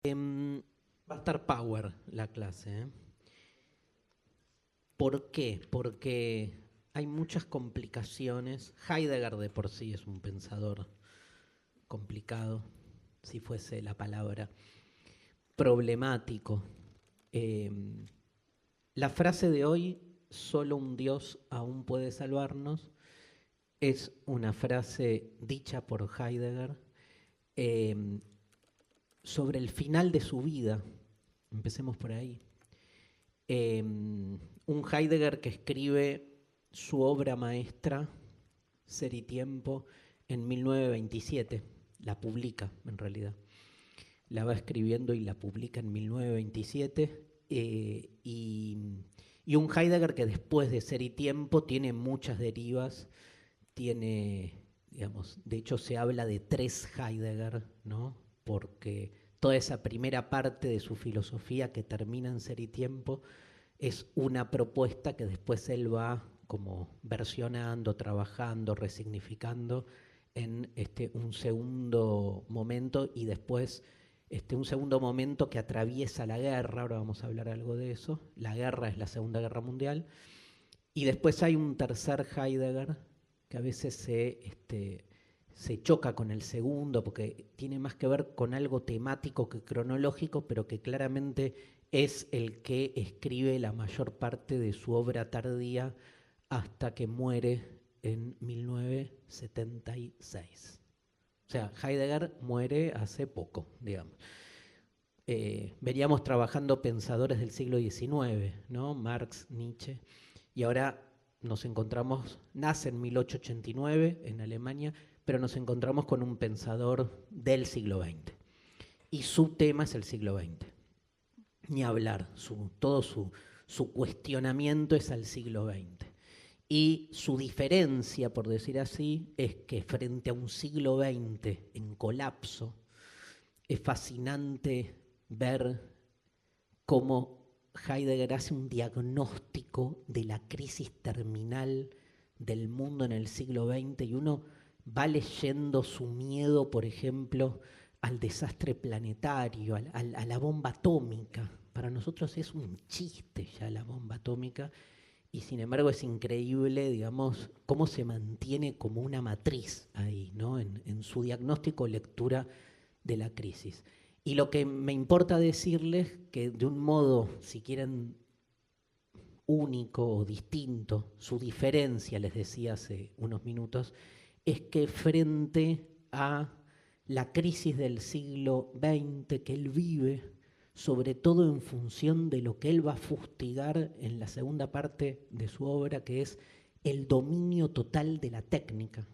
Va a estar power la clase, ¿eh? ¿Por qué? Porque hay muchas complicaciones. Heidegger de por sí es un pensador complicado, si fuese la palabra, problemático. Eh, la frase de hoy, solo un Dios aún puede salvarnos, es una frase dicha por Heidegger eh, sobre el final de su vida. Empecemos por ahí. Un Heidegger que escribe su obra maestra, Ser y Tiempo, en 1927. La publica, en realidad. La va escribiendo y la publica en 1927. Y un Heidegger que después de Ser y Tiempo tiene muchas derivas, tiene, digamos, de hecho se habla de tres Heidegger, ¿no? Porque toda esa primera parte de su filosofía que termina en Ser y Tiempo es una propuesta que después él va como versionando, trabajando, resignificando en un segundo momento y después un segundo momento que atraviesa la guerra. Ahora vamos a hablar algo de eso. La guerra es la Segunda Guerra Mundial. Y después hay un tercer Heidegger que a veces se choca con el segundo porque tiene más que ver con algo temático que cronológico, pero que claramente es el que escribe la mayor parte de su obra tardía hasta que muere en 1976. O sea, Heidegger muere hace poco, digamos. Veníamos trabajando pensadores del siglo XIX, ¿no? Marx, Nietzsche, y ahora nos encontramos, nace en 1889 en Alemania, pero nos encontramos con un pensador del siglo XX. Y su tema es el siglo XX. Ni hablar, todo su cuestionamiento es al siglo XX. Y su diferencia, por decir así, es que frente a un siglo XX en colapso, es fascinante ver cómo Heidegger hace un diagnóstico de la crisis terminal del mundo en el siglo XX y uno va leyendo su miedo, por ejemplo, al desastre planetario, a la bomba atómica. Para nosotros es un chiste ya la bomba atómica y sin embargo es increíble, digamos, cómo se mantiene como una matriz ahí, ¿no? En su diagnóstico, lectura de la crisis. Y lo que me importa decirles, que de un modo, si quieren, único o distinto, su diferencia, les decía hace unos minutos, es que frente a la crisis del siglo XX que él vive, sobre todo en función de lo que él va a fustigar en la segunda parte de su obra, que es el dominio total de la técnica.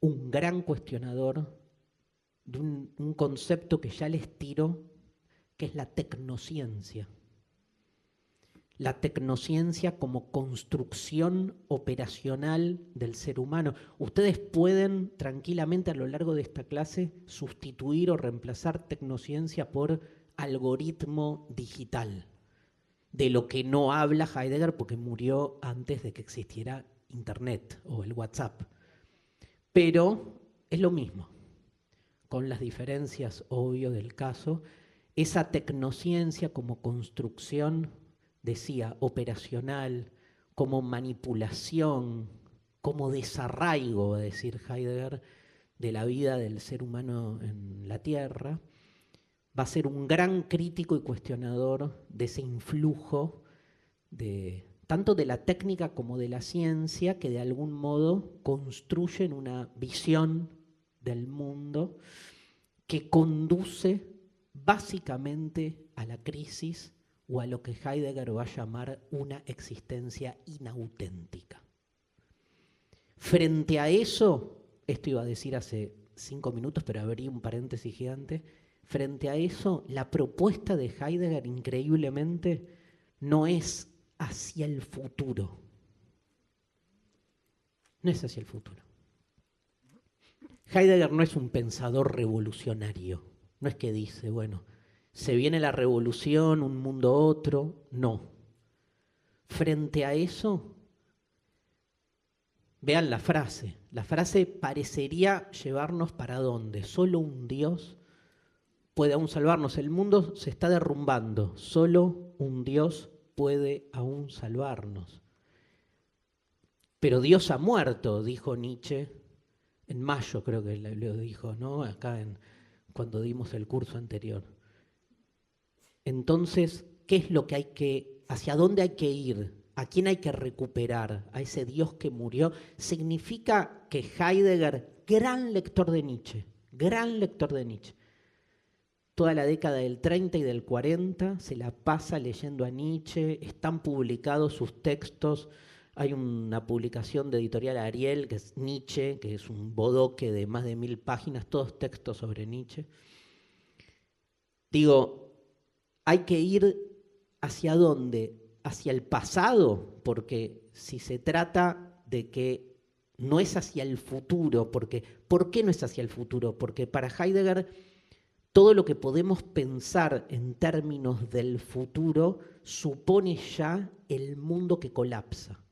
Un gran cuestionador de un concepto que ya les tiro, que es la tecnociencia. La tecnociencia como construcción operacional del ser humano. Ustedes pueden tranquilamente a lo largo de esta clase sustituir o reemplazar tecnociencia por algoritmo digital, de lo que no habla Heidegger porque murió antes de que existiera Internet o el WhatsApp. Pero es lo mismo, con las diferencias, obvio, del caso. Esa tecnociencia como construcción, decía, operacional, como manipulación, como desarraigo, va a decir Heidegger, de la vida del ser humano en la Tierra, va a ser un gran crítico y cuestionador de ese influjo tanto de la técnica como de la ciencia, que de algún modo construyen una visión del mundo que conduce básicamente a la crisis o a lo que Heidegger va a llamar una existencia inauténtica. Frente a eso, esto iba a decir hace 5 minutos, pero abrí un paréntesis gigante, frente a eso, la propuesta de Heidegger increíblemente no es hacia el futuro. No es hacia el futuro. Heidegger no es un pensador revolucionario. No es que dice, bueno, se viene la revolución, un mundo otro. No. Frente a eso, vean la frase. La frase parecería llevarnos para dónde. Solo un Dios puede aún salvarnos. El mundo se está derrumbando. Solo un Dios puede aún salvarnos. Pero Dios ha muerto, dijo Nietzsche. En mayo creo que lo dijo, ¿no? Acá cuando dimos el curso anterior. Entonces, ¿qué es lo que hacia dónde hay que ir? ¿A quién hay que recuperar? ¿A ese Dios que murió? Significa que Heidegger, gran lector de Nietzsche, toda la década del 30 y del 40 se la pasa leyendo a Nietzsche, están publicados sus textos. Hay una publicación de Editorial Ariel, que es Nietzsche, que es un bodoque de más de 1000 páginas, todos textos sobre Nietzsche. Digo, hay que ir hacia dónde, hacia el pasado, porque si se trata de que no es hacia el futuro, porque ¿por qué no es hacia el futuro? Porque para Heidegger todo lo que podemos pensar en términos del futuro supone ya el mundo que colapsa.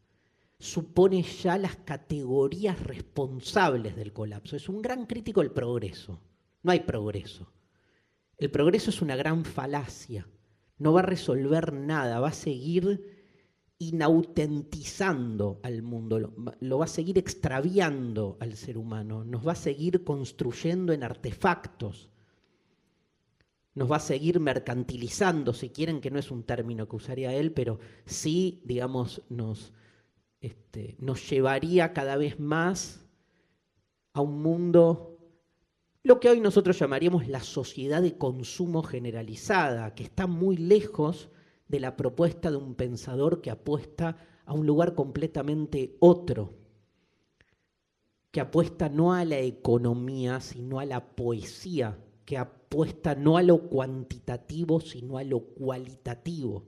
Supone ya las categorías responsables del colapso. Es un gran crítico del progreso. No hay progreso. El progreso es una gran falacia. No va a resolver nada, va a seguir inautentizando al mundo, lo va a seguir extraviando al ser humano, nos va a seguir construyendo en artefactos, nos va a seguir mercantilizando, si quieren, que no es un término que usaría él, pero sí, digamos, nos llevaría cada vez más a un mundo, lo que hoy nosotros llamaríamos la sociedad de consumo generalizada, que está muy lejos de la propuesta de un pensador que apuesta a un lugar completamente otro, que apuesta no a la economía, sino a la poesía, que apuesta no a lo cuantitativo, sino a lo cualitativo,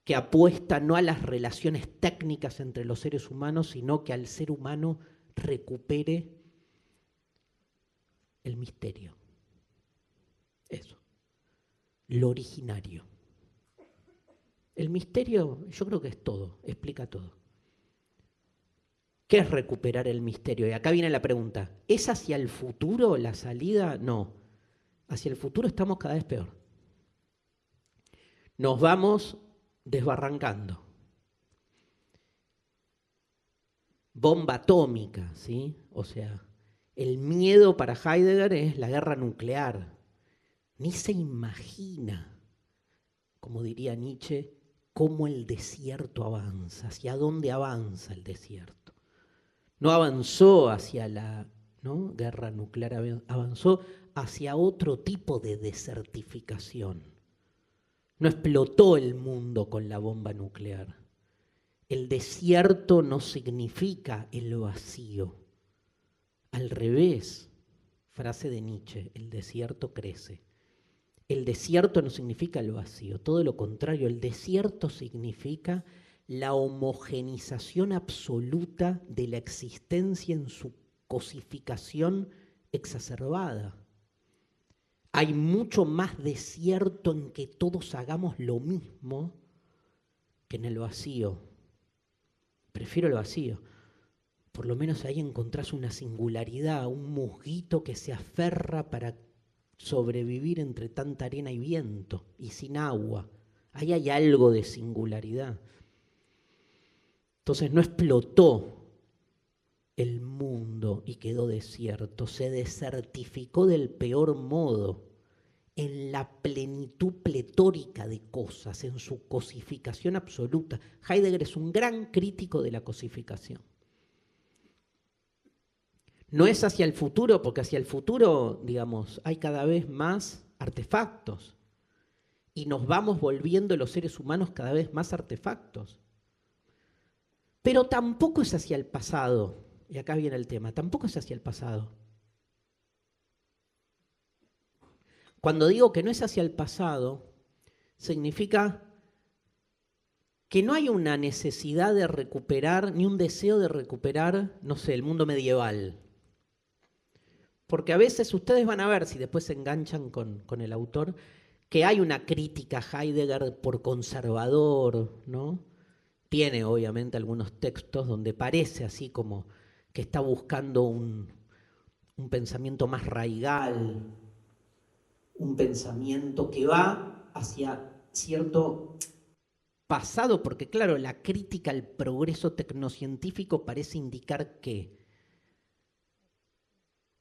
que apuesta no a las relaciones técnicas entre los seres humanos, sino que al ser humano recupere el misterio. Eso. Lo originario. El misterio, yo creo que es todo, explica todo. ¿Qué es recuperar el misterio? Y acá viene la pregunta. ¿Es hacia el futuro la salida? No. Hacia el futuro estamos cada vez peor. Nos vamos desbarrancando. Bomba atómica, ¿sí? O sea, el miedo para Heidegger es la guerra nuclear. Ni se imagina, como diría Nietzsche, cómo el desierto avanza, hacia dónde avanza el desierto. No avanzó hacia la guerra nuclear, avanzó hacia otro tipo de desertificación. No explotó el mundo con la bomba nuclear. El desierto no significa el vacío. Al revés, frase de Nietzsche, el desierto crece. El desierto no significa el vacío, todo lo contrario, el desierto significa la homogenización absoluta de la existencia en su cosificación exacerbada. Hay mucho más desierto en que todos hagamos lo mismo que en el vacío. Prefiero el vacío. Por lo menos ahí encontrás una singularidad, un musguito que se aferra para sobrevivir entre tanta arena y viento y sin agua. Ahí hay algo de singularidad. Entonces no explotó el mundo y quedó desierto, se desertificó del peor modo, en la plenitud pletórica de cosas, en su cosificación absoluta. Heidegger es un gran crítico de la cosificación. No es hacia el futuro, porque hacia el futuro, digamos, hay cada vez más artefactos y nos vamos volviendo los seres humanos cada vez más artefactos. Pero tampoco es hacia el pasado, y acá viene el tema, tampoco es hacia el pasado. Cuando digo que no es hacia el pasado, significa que no hay una necesidad de recuperar, ni un deseo de recuperar, no sé, el mundo medieval. Porque a veces ustedes van a ver, si después se enganchan con el autor, que hay una crítica a Heidegger por conservador, ¿no? Tiene obviamente algunos textos donde parece así como que está buscando un pensamiento más raigal, un pensamiento que va hacia cierto pasado, porque claro, la crítica al progreso tecnocientífico parece indicar que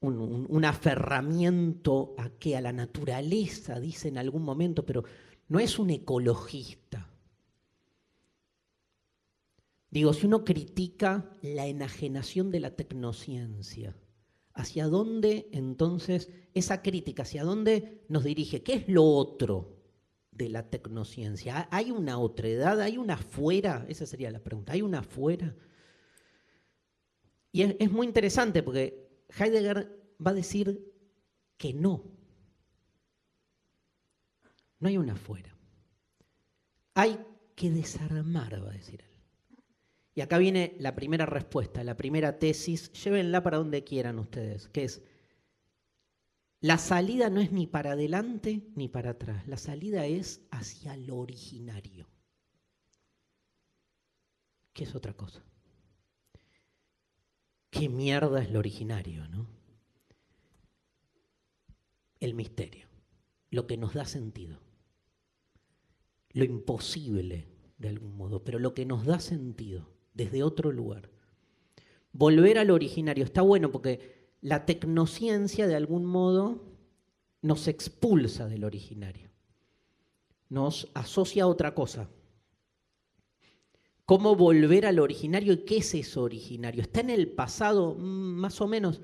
un aferramiento a la naturaleza, dice en algún momento, pero no es un ecologista. Digo, si uno critica la enajenación de la tecnociencia, ¿hacia dónde entonces esa crítica, hacia dónde nos dirige? ¿Qué es lo otro de la tecnociencia? ¿Hay una otredad? ¿Hay una afuera? Esa sería la pregunta. ¿Hay una afuera? Y es muy interesante porque Heidegger va a decir que no. No hay una afuera. Hay que desarmar, va a decir él. Y acá viene la primera respuesta, la primera tesis, llévenla para donde quieran ustedes, que es, la salida no es ni para adelante ni para atrás, la salida es hacia lo originario, que es otra cosa. ¿Qué mierda es lo originario, no? El misterio, lo que nos da sentido, lo imposible de algún modo, pero lo que nos da sentido desde otro lugar. Volver al originario está bueno porque la tecnociencia de algún modo nos expulsa del originario, nos asocia a otra cosa. ¿Cómo volver al originario y qué es eso originario? ¿Está en el pasado? Más o menos.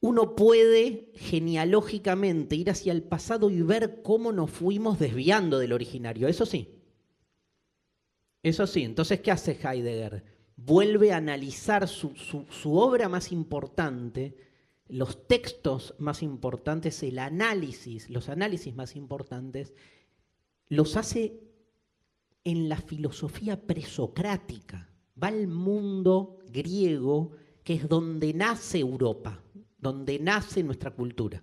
Uno puede genealógicamente ir hacia el pasado y ver cómo nos fuimos desviando del originario, eso sí. Eso sí, entonces, ¿qué hace Heidegger? Vuelve a analizar su obra más importante, los textos más importantes, los análisis más importantes, los hace en la filosofía presocrática. Va al mundo griego, que es donde nace Europa, donde nace nuestra cultura.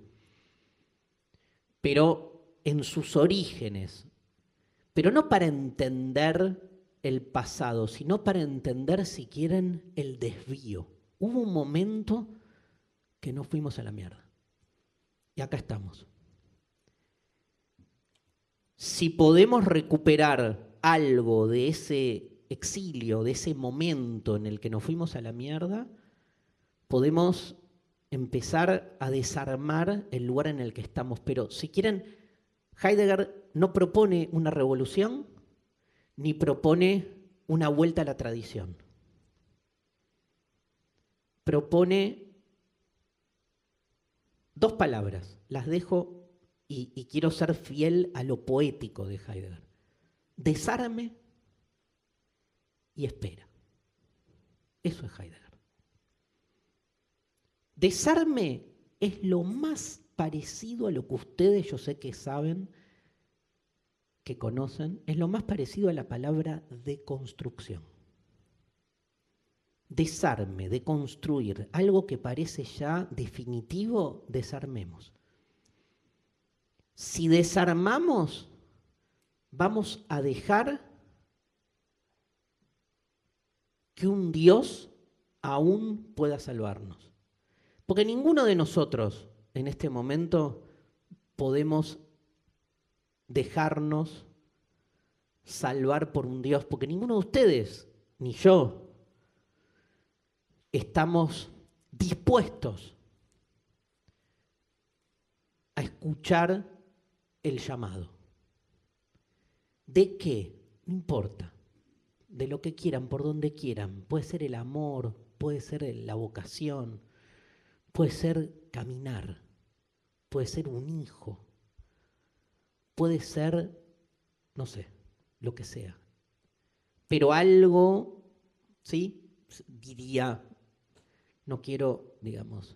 Pero en sus orígenes, pero no para entender el pasado, sino para entender, si quieren, el desvío. Hubo un momento que nos fuimos a la mierda. Y acá estamos. Si podemos recuperar algo de ese exilio, de ese momento en el que nos fuimos a la mierda, podemos empezar a desarmar el lugar en el que estamos. Pero si quieren, Heidegger no propone una revolución, ni propone una vuelta a la tradición. Propone dos palabras, las dejo y quiero ser fiel a lo poético de Heidegger. Desarme y espera. Eso es Heidegger. Desarme es lo más parecido a lo que ustedes, yo sé que saben, que conocen, es lo más parecido a la palabra deconstrucción. Desarme, deconstruir, algo que parece ya definitivo, desarmemos. Si desarmamos, vamos a dejar que un Dios aún pueda salvarnos. Porque ninguno de nosotros en este momento podemos dejarnos salvar por un Dios, porque ninguno de ustedes, ni yo, estamos dispuestos a escuchar el llamado. ¿De qué? No importa. De lo que quieran, por donde quieran. Puede ser el amor, puede ser la vocación, puede ser caminar, puede ser un hijo, puede ser, no sé, lo que sea. Pero algo, ¿sí? Diría, no quiero, digamos,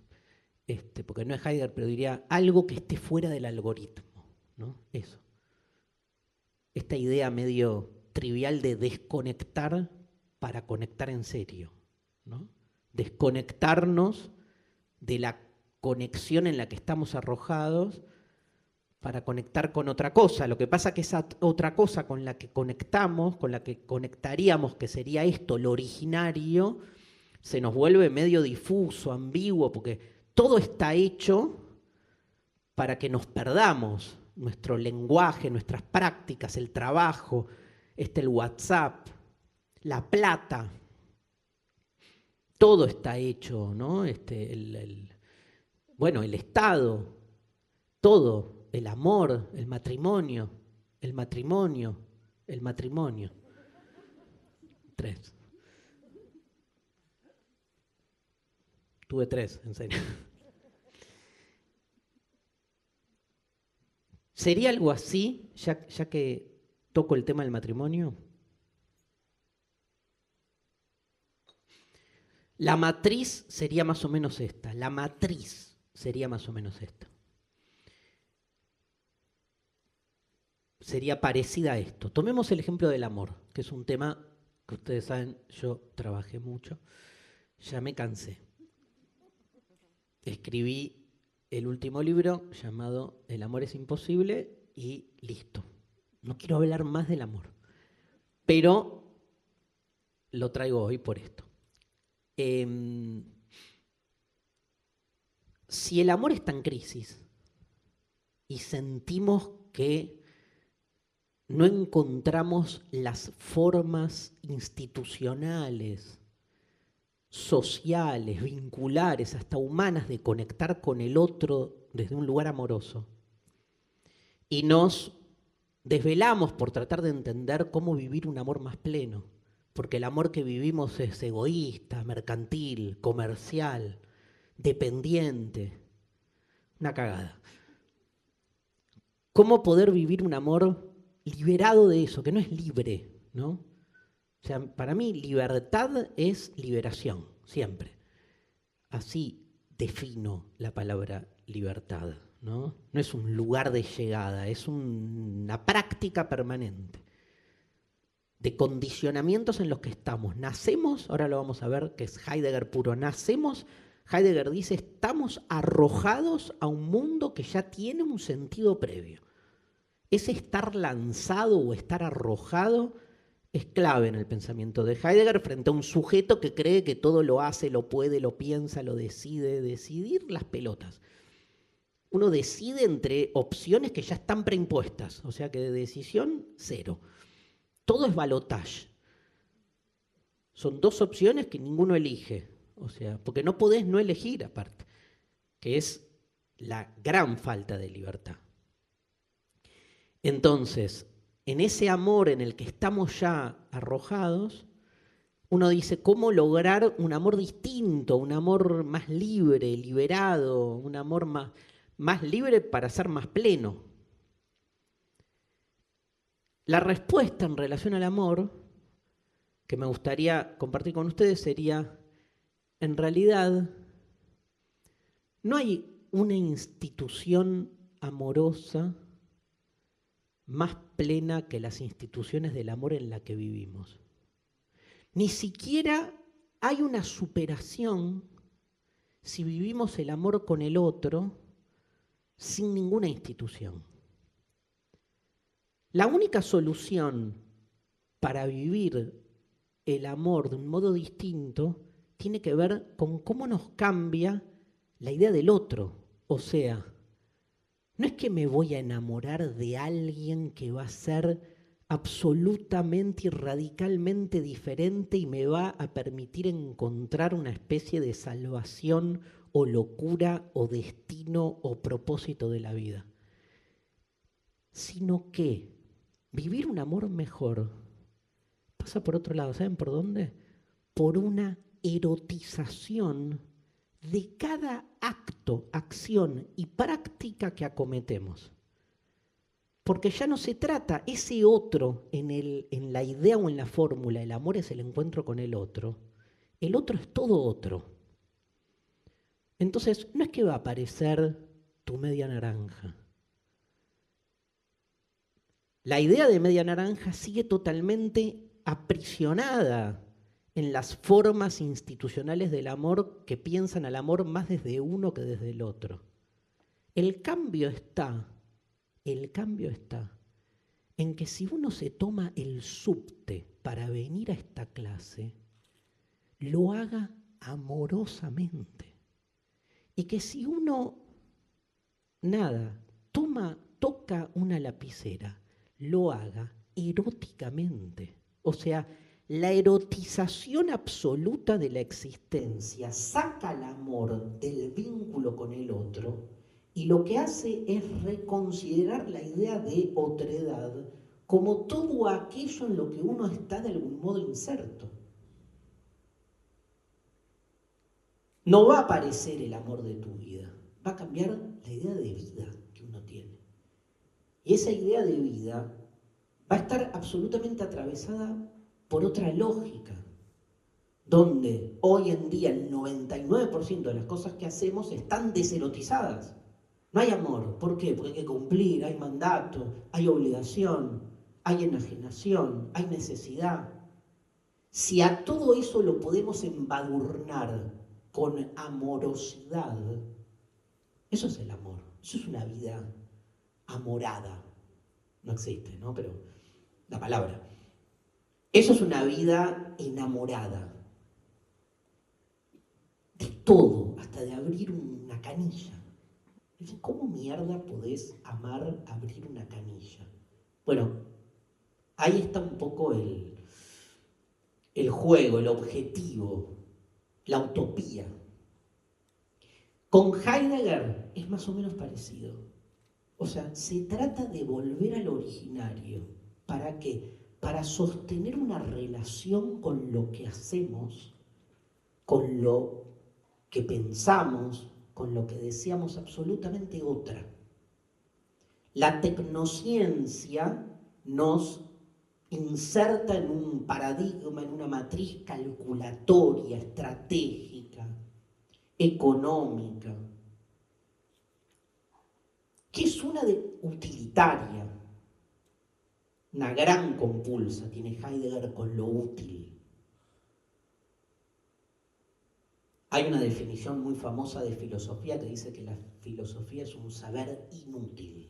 porque no es Heidegger, pero diría algo que esté fuera del algoritmo, ¿no? Eso. Esta idea medio trivial de desconectar para conectar en serio, ¿no? Desconectarnos de la conexión en la que estamos arrojados para conectar con otra cosa. Lo que pasa es que esa otra cosa con la que conectamos, con la que conectaríamos, que sería esto, lo originario, se nos vuelve medio difuso, ambiguo, porque todo está hecho para que nos perdamos nuestro lenguaje, nuestras prácticas, el trabajo, el WhatsApp, la plata. Todo está hecho, ¿no? Bueno, el Estado, todo, el amor, el matrimonio, el matrimonio, el matrimonio. 3. Tuve 3, en serio. ¿Sería algo así, ya que toco el tema del matrimonio? La matriz sería más o menos esta. La matriz sería más o menos esta. Sería parecida a esto. Tomemos el ejemplo del amor, que es un tema que ustedes saben, yo trabajé mucho, ya me cansé. Escribí el último libro llamado El amor es imposible y listo. No quiero hablar más del amor, pero lo traigo hoy por esto. Si el amor está en crisis y sentimos que no encontramos las formas institucionales, sociales, vinculares, hasta humanas de conectar con el otro desde un lugar amoroso, y nos desvelamos por tratar de entender cómo vivir un amor más pleno, porque el amor que vivimos es egoísta, mercantil, comercial, dependiente, una cagada. ¿Cómo poder vivir un amor liberado de eso, que no es libre, ¿no? O sea, para mí libertad es liberación, siempre. Así defino la palabra libertad, ¿no? No es un lugar de llegada, es una práctica permanente de condicionamientos en los que estamos. Nacemos, ahora lo vamos a ver, que es Heidegger puro, nacemos, Heidegger dice, estamos arrojados a un mundo que ya tiene un sentido previo. Ese estar lanzado o estar arrojado es clave en el pensamiento de Heidegger frente a un sujeto que cree que todo lo hace, lo puede, lo piensa, lo decide. Decidir las pelotas. Uno decide entre opciones que ya están preimpuestas, o sea que de decisión cero. Todo es balotage. Son dos opciones que ninguno elige, o sea, porque no podés no elegir aparte, que es la gran falta de libertad. Entonces, en ese amor en el que estamos ya arrojados, uno dice, ¿cómo lograr un amor distinto, un amor más libre, liberado, un amor más libre para ser más pleno? La respuesta en relación al amor que me gustaría compartir con ustedes sería, en realidad, no hay una institución amorosa más plena que las instituciones del amor en la que vivimos. Ni siquiera hay una superación si vivimos el amor con el otro sin ninguna institución. La única solución para vivir el amor de un modo distinto tiene que ver con cómo nos cambia la idea del otro. O sea, no es que me voy a enamorar de alguien que va a ser absolutamente y radicalmente diferente y me va a permitir encontrar una especie de salvación o locura o destino o propósito de la vida, sino que vivir un amor mejor pasa por otro lado. ¿Saben por dónde? Por una erotización de cada acto, acción y práctica que acometemos. Porque ya no se trata ese otro en la idea o en la fórmula, el amor es el encuentro con el otro es todo otro. Entonces, no es que va a aparecer tu media naranja. La idea de media naranja sigue totalmente aprisionada en las formas institucionales del amor que piensan al amor más desde uno que desde el otro. El cambio está en que si uno se toma el subte para venir a esta clase, lo haga amorosamente. Y que si uno nada, toca una lapicera, lo haga eróticamente. O sea, la erotización absoluta de la existencia saca el amor del vínculo con el otro y lo que hace es reconsiderar la idea de otredad como todo aquello en lo que uno está de algún modo inserto. No va a aparecer el amor de tu vida, va a cambiar la idea de vida que uno tiene. Y esa idea de vida va a estar absolutamente atravesada por otra lógica, donde hoy en día el 99% de las cosas que hacemos están deserotizadas. No hay amor. ¿Por qué? Porque hay que cumplir, hay mandato, hay obligación, hay enajenación, hay necesidad. Si a todo eso lo podemos embadurnar con amorosidad, eso es el amor. Eso es una vida amorada. No existe, ¿no? Pero la palabra. Eso es una vida enamorada. De todo, hasta de abrir una canilla. ¿Cómo mierda podés amar abrir una canilla? Bueno, ahí está un poco el juego, el objetivo, la utopía. Con Heidegger es más o menos parecido. O sea, se trata de volver al originario. ¿Para qué? Para sostener una relación con lo que hacemos, con lo que pensamos, con lo que deseamos absolutamente otra. La tecnociencia nos inserta en un paradigma, en una matriz calculatoria, estratégica, económica, que es una de utilitaria. Una gran compulsa tiene Heidegger con lo útil. Hay una definición muy famosa de filosofía que dice que la filosofía es un saber inútil.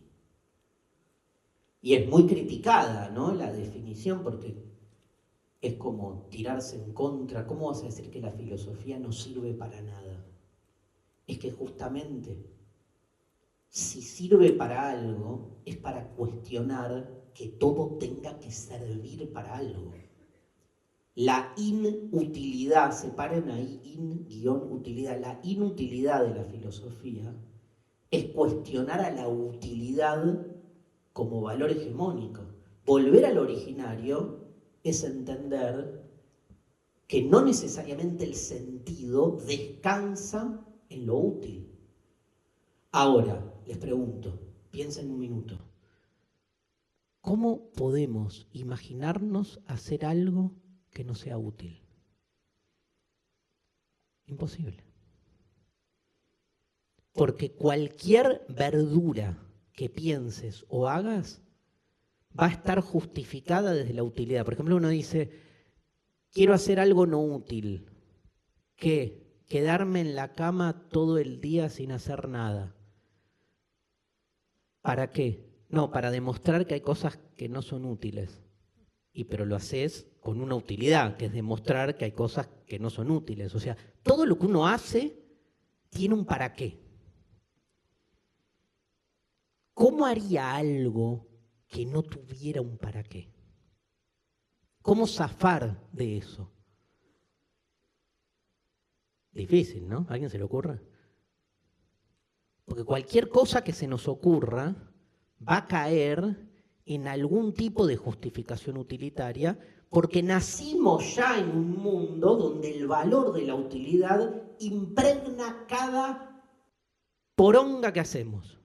Y es muy criticada, ¿no? La definición, porque es como tirarse en contra. ¿Cómo vas a decir que la filosofía no sirve para nada? Es que justamente, si sirve para algo, es para cuestionar que todo tenga que servir para algo. La inutilidad, separen ahí in-utilidad, la inutilidad de la filosofía es cuestionar a la utilidad como valor hegemónico. Volver al originario es entender que no necesariamente el sentido descansa en lo útil. Ahora, les pregunto, piensen un minuto. ¿Cómo podemos imaginarnos hacer algo que no sea útil? Imposible. Porque cualquier verdura que pienses o hagas va a estar justificada desde la utilidad. Por ejemplo, uno dice, quiero hacer algo no útil. ¿Qué? Quedarme en la cama todo el día sin hacer nada. ¿Para qué? No, para demostrar que hay cosas que no son útiles. Pero lo haces con una utilidad, que es demostrar que hay cosas que no son útiles. O sea, todo lo que uno hace tiene un para qué. ¿Cómo haría algo que no tuviera un para qué? ¿Cómo zafar de eso? Difícil, ¿no? ¿A alguien se le ocurre? Porque cualquier cosa que se nos ocurra va a caer en algún tipo de justificación utilitaria, porque nacimos ya en un mundo donde el valor de la utilidad impregna cada poronga que hacemos.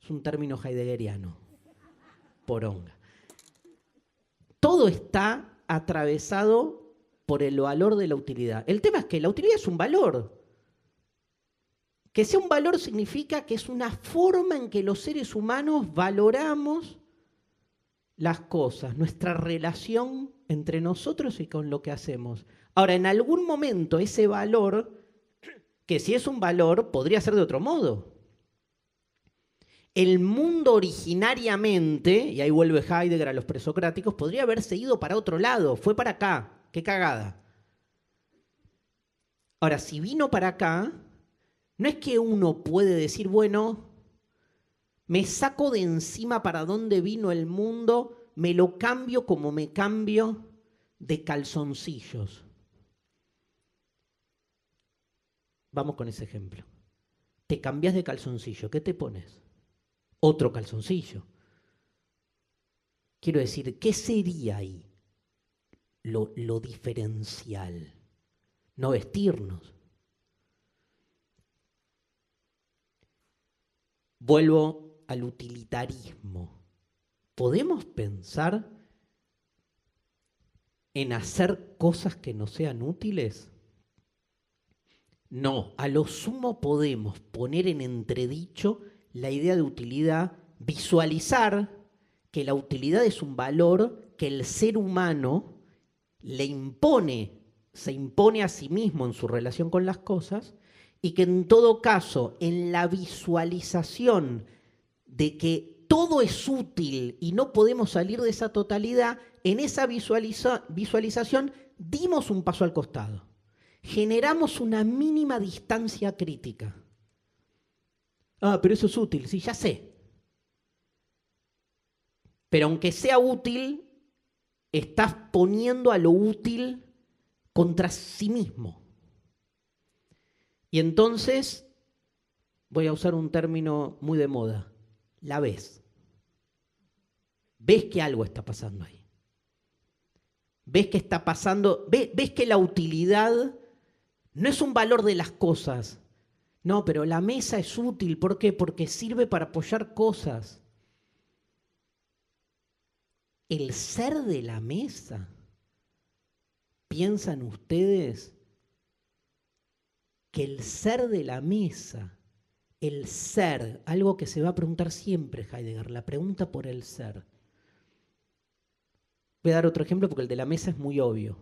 Es un término heideggeriano, poronga. Todo está atravesado por el valor de la utilidad. El tema es que la utilidad es un valor. Que sea un valor significa que es una forma en que los seres humanos valoramos las cosas, nuestra relación entre nosotros y con lo que hacemos. Ahora, en algún momento ese valor, que si es un valor, podría ser de otro modo. El mundo originariamente, y ahí vuelve Heidegger a los presocráticos, podría haberse ido para otro lado, fue para acá, qué cagada. Ahora, si vino para acá, no es que uno puede decir, bueno, Me saco de encima para dónde vino el mundo, me lo cambio como me cambio de calzoncillos. Vamos con ese ejemplo. Te cambias de calzoncillo, ¿qué te pones? Otro calzoncillo. Quiero decir, ¿qué sería ahí lo diferencial? No vestirnos. Vuelvo al utilitarismo. ¿Podemos pensar en hacer cosas que no sean útiles? No, a lo sumo podemos poner en entredicho la idea de utilidad, visualizar que la utilidad es un valor que el ser humano le impone, se impone a sí mismo en su relación con las cosas, y que en todo caso, en la visualización de que todo es útil y no podemos salir de esa totalidad, en esa visualización dimos un paso al costado. Generamos una mínima distancia crítica. Ah, pero eso es útil, sí, ya sé. Pero aunque sea útil, estás poniendo a lo útil contra sí mismo. Y entonces, voy a usar un término muy de moda, la ves. Ves que algo está pasando ahí. Ves que está pasando, ves que la utilidad no es un valor de las cosas. No, pero la mesa es útil. ¿Por qué? Porque sirve para apoyar cosas. El ser de la mesa, ¿piensan ustedes que el ser de la mesa, el ser, algo que se va a preguntar siempre Heidegger, la pregunta por el ser? Voy a dar otro ejemplo porque el de la mesa es muy obvio.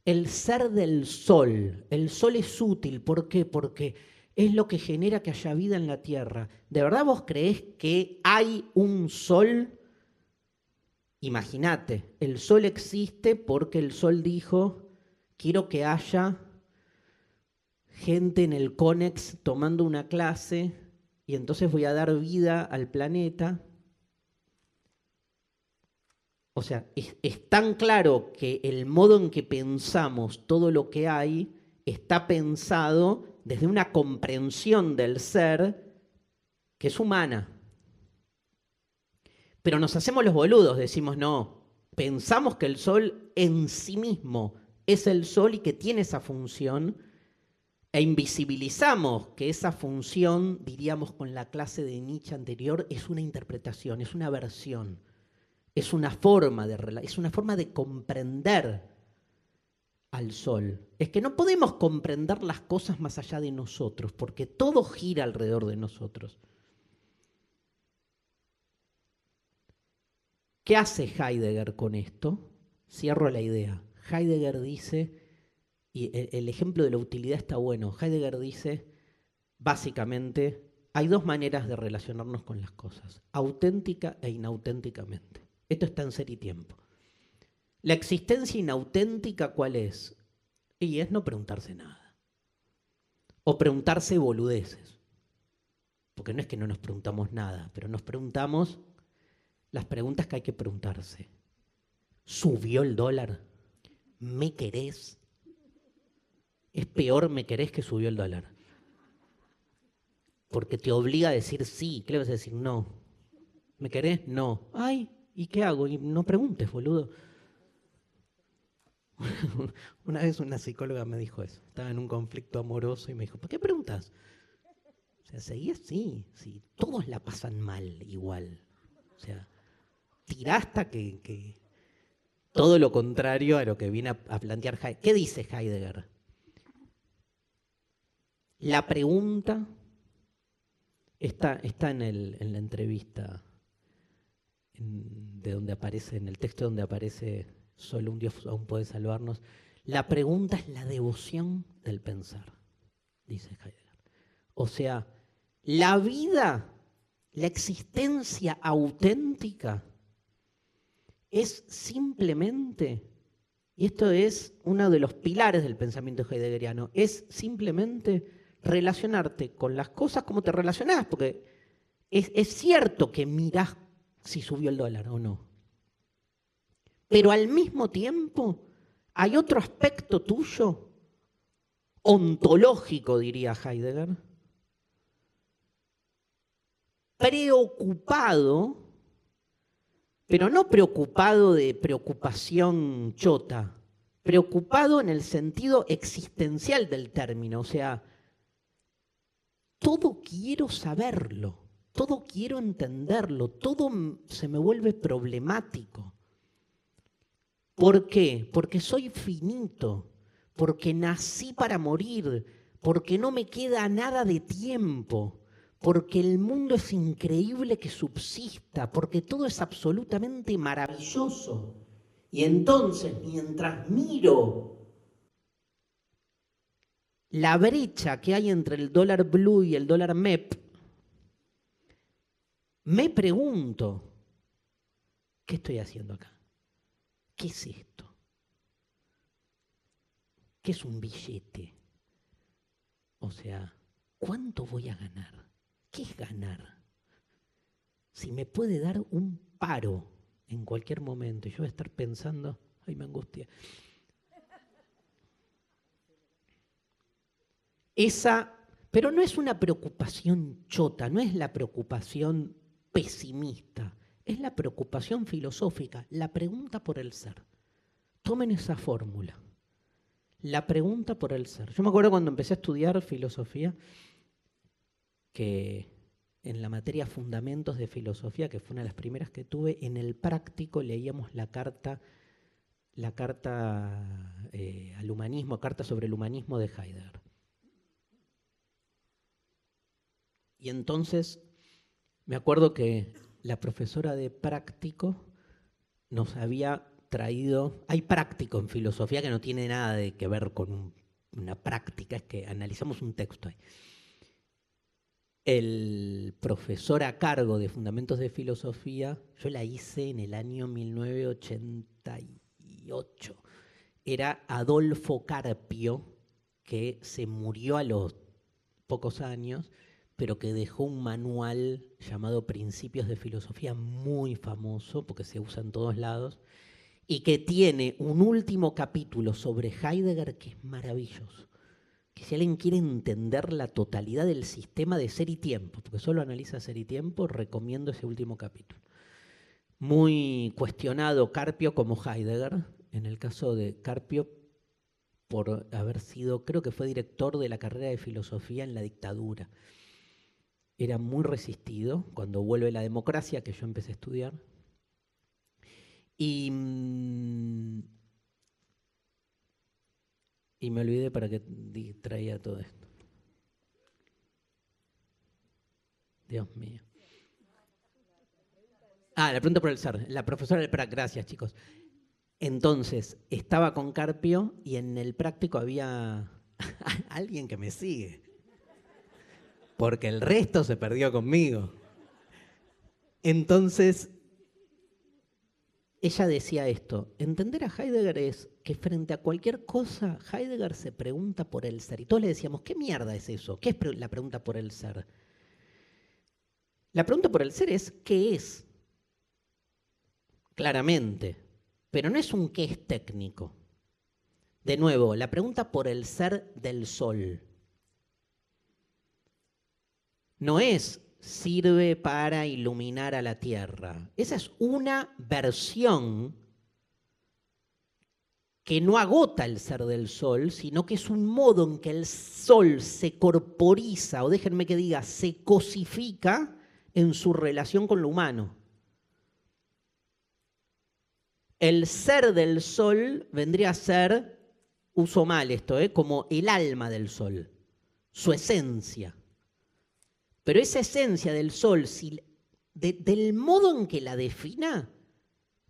El ser del sol. El sol es útil. ¿Por qué? Porque es lo que genera que haya vida en la Tierra. ¿De verdad vos creés que hay un sol? Imagínate, el sol existe porque el sol dijo, quiero que haya gente en el CONEX tomando una clase y entonces voy a dar vida al planeta. O sea, es tan claro que el modo en que pensamos todo lo que hay está pensado desde una comprensión del ser que es humana. Pero nos hacemos los boludos, decimos no, pensamos que el sol en sí mismo es el sol y que tiene esa función, e invisibilizamos que esa función, diríamos con la clase de Nietzsche anterior, es una interpretación, es una versión. Es una forma de comprender al sol. Es que no podemos comprender las cosas más allá de nosotros, porque todo gira alrededor de nosotros. ¿Qué hace Heidegger con esto? Cierro la idea. Heidegger dice, y el ejemplo de la utilidad está bueno, Heidegger dice, básicamente, hay dos maneras de relacionarnos con las cosas, auténtica e inauténticamente. Esto está en Ser y Tiempo. La existencia inauténtica, ¿cuál es? Y es no preguntarse nada. O preguntarse boludeces. Porque no es que no nos preguntamos nada, pero nos preguntamos las preguntas que hay que preguntarse. ¿Subió el dólar? ¿Me querés? Es peor me querés que subió el dólar. Porque te obliga a decir sí. ¿Qué le vas a decir? No. ¿Me querés? No. Ay, ¿y qué hago? Y no preguntes, boludo. Una vez una psicóloga me dijo eso. Estaba en un conflicto amoroso y me dijo, ¿por qué preguntas? O sea, seguí así. Sí, todos la pasan mal igual. O sea, tirá hasta que todo lo contrario a lo que viene a plantear Heidegger. ¿Qué dice Heidegger? La pregunta está en la entrevista de donde aparece, en el texto donde aparece solo un Dios aún puede salvarnos. La pregunta es la devoción del pensar, dice Heidegger. O sea, la vida, la existencia auténtica es simplemente, y esto es uno de los pilares del pensamiento heideggeriano, es simplemente relacionarte con las cosas como te relacionás, porque Es cierto que mirás si subió el dólar o no. Pero al mismo tiempo hay otro aspecto tuyo, ontológico, diría Heidegger, preocupado, pero no preocupado de preocupación chota, preocupado en el sentido existencial del término, o sea, todo quiero saberlo, todo quiero entenderlo, todo se me vuelve problemático. ¿Por qué? Porque soy finito, porque nací para morir, porque no me queda nada de tiempo, porque el mundo es increíble que subsista, porque todo es absolutamente maravilloso. Y entonces, mientras miro la brecha que hay entre el dólar blue y el dólar MEP, me pregunto, ¿qué estoy haciendo acá? ¿Qué es esto? ¿Qué es un billete? O sea, ¿cuánto voy a ganar? ¿Qué es ganar? Si me puede dar un paro en cualquier momento y yo voy a estar pensando, ay, me angustia. Pero no es una preocupación chota, no es la preocupación pesimista, es la preocupación filosófica, la pregunta por el ser. Tomen esa fórmula, la pregunta por el ser. Yo me acuerdo cuando empecé a estudiar filosofía, que en la materia Fundamentos de Filosofía, que fue una de las primeras que tuve, en el práctico leíamos la carta al humanismo, carta sobre el humanismo de Heidegger. Y entonces me acuerdo que la profesora de práctico nos había traído, hay práctico en filosofía que no tiene nada que ver con una práctica, es que analizamos un texto ahí. El profesor a cargo de Fundamentos de Filosofía, yo la hice en el año 1988, era Adolfo Carpio, que se murió a los pocos años, pero que dejó un manual llamado Principios de Filosofía muy famoso, porque se usa en todos lados, y que tiene un último capítulo sobre Heidegger que es maravilloso. Que si alguien quiere entender la totalidad del sistema de ser y tiempo, porque solo analiza ser y tiempo, recomiendo ese último capítulo. Muy cuestionado Carpio como Heidegger, en el caso de Carpio, por haber sido, creo que fue director de la carrera de filosofía en la dictadura. Era muy resistido cuando vuelve la democracia, que yo empecé a estudiar. Y me olvidé para qué traía todo esto. Dios mío. La pregunta por el ser. La profesora del PRAC, gracias chicos. Entonces, estaba con Carpio y en el práctico había alguien que me sigue. Porque el resto se perdió conmigo. Entonces, ella decía esto, entender a Heidegger es que frente a cualquier cosa, Heidegger se pregunta por el ser. Y todos le decíamos, ¿qué mierda es eso? ¿Qué es la pregunta por el ser? La pregunta por el ser es, ¿qué es? Claramente, pero no es un qué es técnico. De nuevo, la pregunta por el ser del sol no es sirve para iluminar a la Tierra. Esa es una versión que no agota el ser del sol, sino que es un modo en que el sol se corporiza, o déjenme que diga, se cosifica en su relación con lo humano. El ser del sol vendría a ser, uso mal esto, como el alma del sol, su esencia. Pero esa esencia del sol, del modo en que la defina,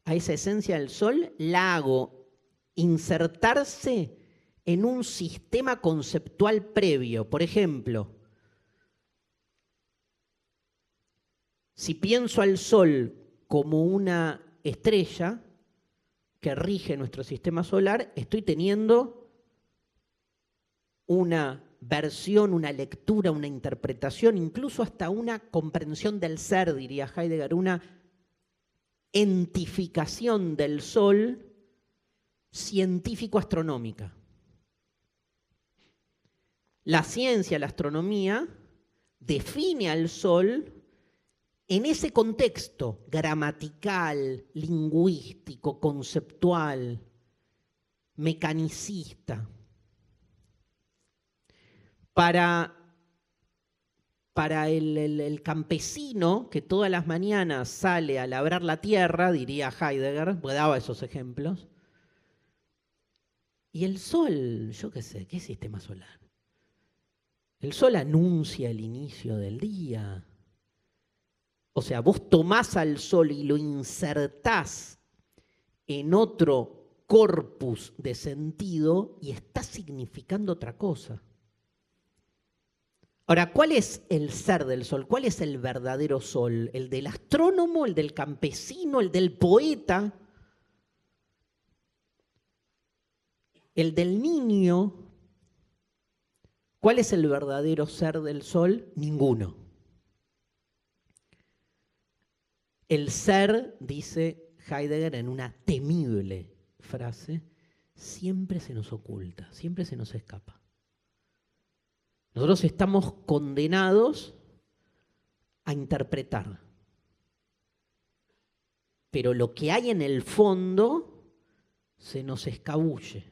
a esa esencia del sol la hago insertarse en un sistema conceptual previo. Por ejemplo, si pienso al sol como una estrella que rige nuestro sistema solar, estoy teniendo una versión, una lectura, una interpretación, incluso hasta una comprensión del ser, diría Heidegger, una entificación del sol científico-astronómica. La ciencia, la astronomía, define al sol en ese contexto gramatical, lingüístico, conceptual, mecanicista. Para el campesino que todas las mañanas sale a labrar la tierra, diría Heidegger, pues daba esos ejemplos, y el sol, yo qué sé, ¿qué sistema solar? El sol anuncia el inicio del día. O sea, vos tomás al sol y lo insertás en otro corpus de sentido y está significando otra cosa. Ahora, ¿cuál es el ser del sol? ¿Cuál es el verdadero sol? ¿El del astrónomo, el del campesino, el del poeta? ¿El del niño? ¿Cuál es el verdadero ser del sol? Ninguno. El ser, dice Heidegger en una temible frase, siempre se nos oculta, siempre se nos escapa. Nosotros estamos condenados a interpretar. Pero lo que hay en el fondo se nos escabulle.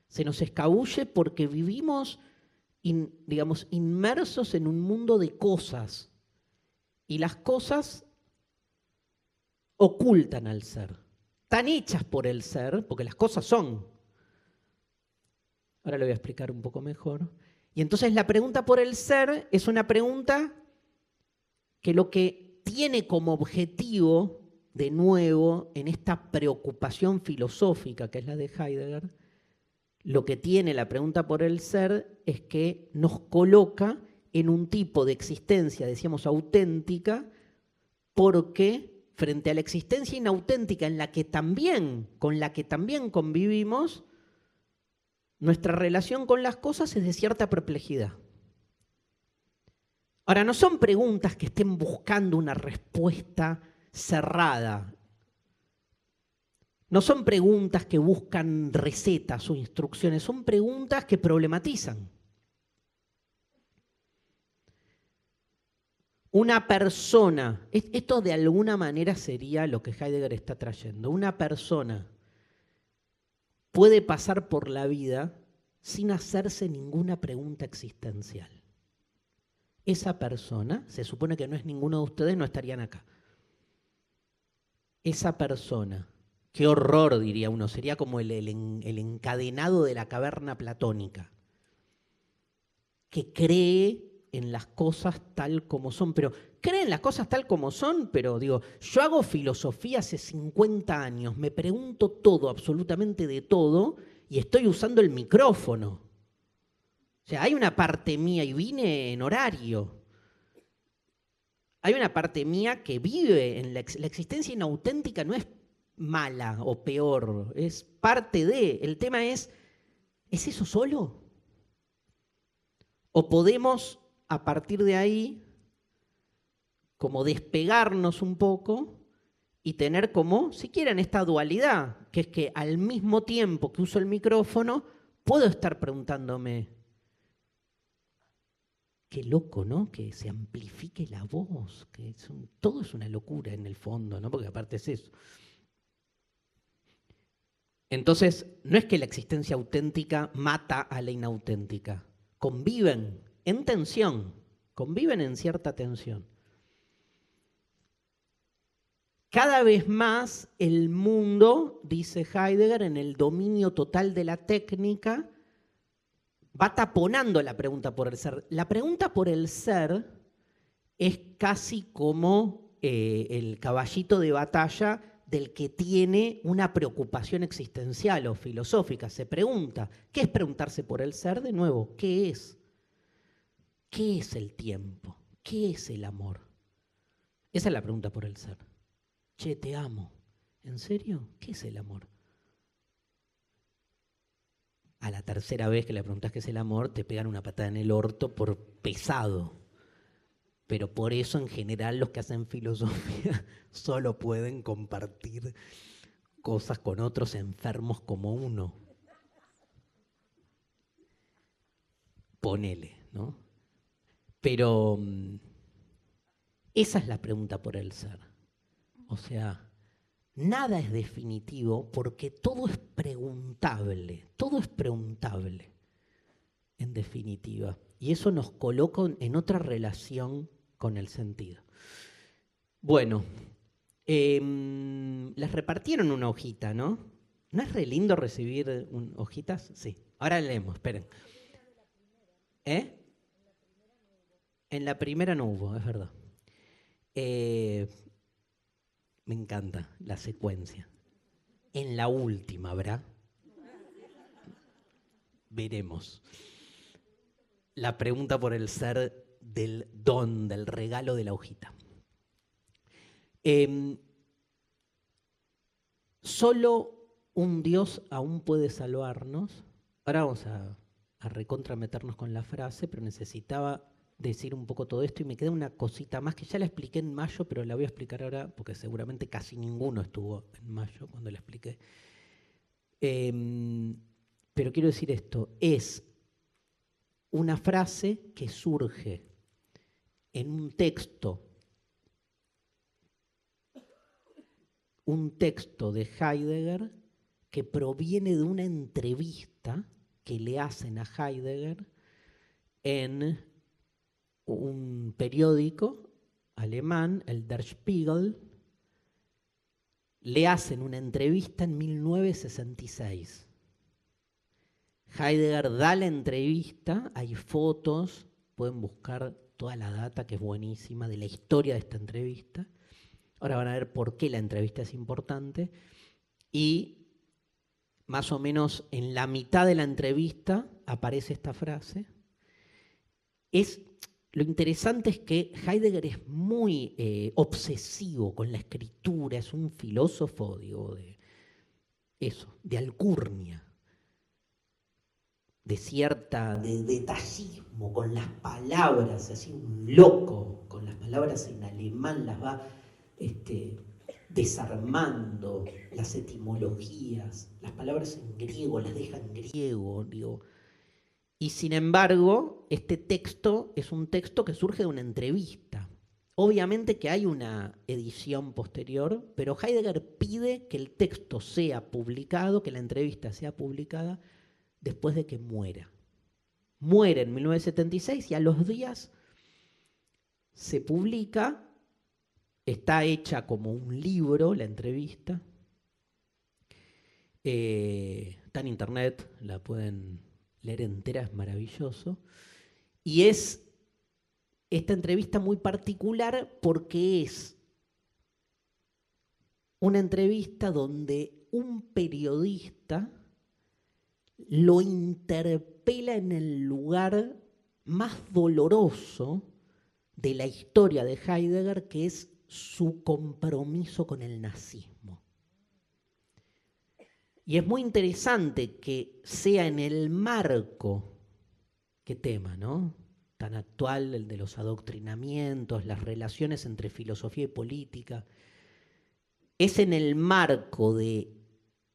Se nos escabulle porque vivimos, digamos, inmersos en un mundo de cosas. Y las cosas ocultan al ser. Están hechas por el ser, porque las cosas son. Ahora lo voy a explicar un poco mejor. Y entonces la pregunta por el ser es una pregunta que lo que tiene como objetivo, de nuevo, en esta preocupación filosófica que es la de Heidegger, lo que tiene la pregunta por el ser es que nos coloca en un tipo de existencia, decíamos, auténtica, porque frente a la existencia inauténtica con la que también convivimos, nuestra relación con las cosas es de cierta perplejidad. Ahora, no son preguntas que estén buscando una respuesta cerrada. No son preguntas que buscan recetas o instrucciones, son preguntas que problematizan. Una persona, esto de alguna manera sería lo que Heidegger está trayendo, una persona puede pasar por la vida sin hacerse ninguna pregunta existencial. Esa persona, se supone que no es ninguno de ustedes, no estarían acá. Esa persona, qué horror diría uno, sería como el encadenado de la caverna platónica, que cree en las cosas tal como son, pero cree en las cosas tal como son, pero digo, yo hago filosofía hace 50 años, me pregunto todo, absolutamente de todo, y estoy usando el micrófono. O sea, hay una parte mía, y vine en horario, hay una parte mía que vive en la existencia inauténtica, no es mala o peor, es parte de, el tema ¿es eso solo? ¿O podemos a partir de ahí como despegarnos un poco y tener como, si quieren, esta dualidad, que es que al mismo tiempo que uso el micrófono, puedo estar preguntándome, qué loco, ¿no? Que se amplifique la voz, que todo es una locura en el fondo, ¿no? Porque aparte es eso. Entonces, no es que la existencia auténtica mata a la inauténtica, conviven en tensión, conviven en cierta tensión. Cada vez más el mundo, dice Heidegger, en el dominio total de la técnica, va taponando la pregunta por el ser. La pregunta por el ser es casi como el caballito de batalla del que tiene una preocupación existencial o filosófica. Se pregunta, ¿qué es preguntarse por el ser? De nuevo, ¿qué es? ¿Qué es el tiempo? ¿Qué es el amor? Esa es la pregunta por el ser. Che, te amo. ¿En serio? ¿Qué es el amor? a la tercera vez que le preguntás qué es el amor, te pegan una patada en el orto por pesado. Pero por eso en general los que hacen filosofía solo pueden compartir cosas con otros enfermos como uno. Ponele, ¿no? Pero esa es la pregunta por el ser. O sea, nada es definitivo porque todo es preguntable, en definitiva. Y eso nos coloca en otra relación con el sentido. Bueno, les repartieron una hojita, ¿no? ¿No es re lindo recibir hojitas? Sí. Ahora leemos, esperen. ¿Eh? En la primera no hubo, es verdad. Me encanta la secuencia. En la última habrá. Veremos. La pregunta por el ser del don, del regalo de la hojita. Solo un Dios aún puede salvarnos. Ahora vamos a recontrameternos con la frase, pero necesitaba decir un poco todo esto y me queda una cosita más que ya la expliqué en mayo, pero la voy a explicar ahora porque seguramente casi ninguno estuvo en mayo cuando la expliqué. Pero quiero decir esto, es una frase que surge en un texto de Heidegger que proviene de una entrevista que le hacen a Heidegger en un periódico alemán, el Der Spiegel. Le hacen una entrevista en 1966. Heidegger da la entrevista, hay fotos, pueden buscar toda la data que es buenísima de la historia de esta entrevista. Ahora van a ver por qué la entrevista es importante. Y más o menos en la mitad de la entrevista aparece esta frase. Lo interesante es que Heidegger es muy obsesivo con la escritura, es un filósofo, digo, de alcurnia, de detallismo, con las palabras, así un loco, con las palabras en alemán, las va desarmando, las etimologías, las palabras en griego, las deja en griego, digo. Y sin embargo, este texto es un texto que surge de una entrevista. Obviamente que hay una edición posterior, pero Heidegger pide que el texto sea publicado, que la entrevista sea publicada después de que muera. Muere en 1976 y a los días se publica, está hecha como un libro la entrevista, está en internet, la pueden leer entera, es maravilloso. Y es esta entrevista muy particular porque es una entrevista donde un periodista lo interpela en el lugar más doloroso de la historia de Heidegger, que es su compromiso con el nazismo. Y es muy interesante que sea en el marco, qué tema, ¿no? Tan actual, el de los adoctrinamientos, las relaciones entre filosofía y política. Es en el marco de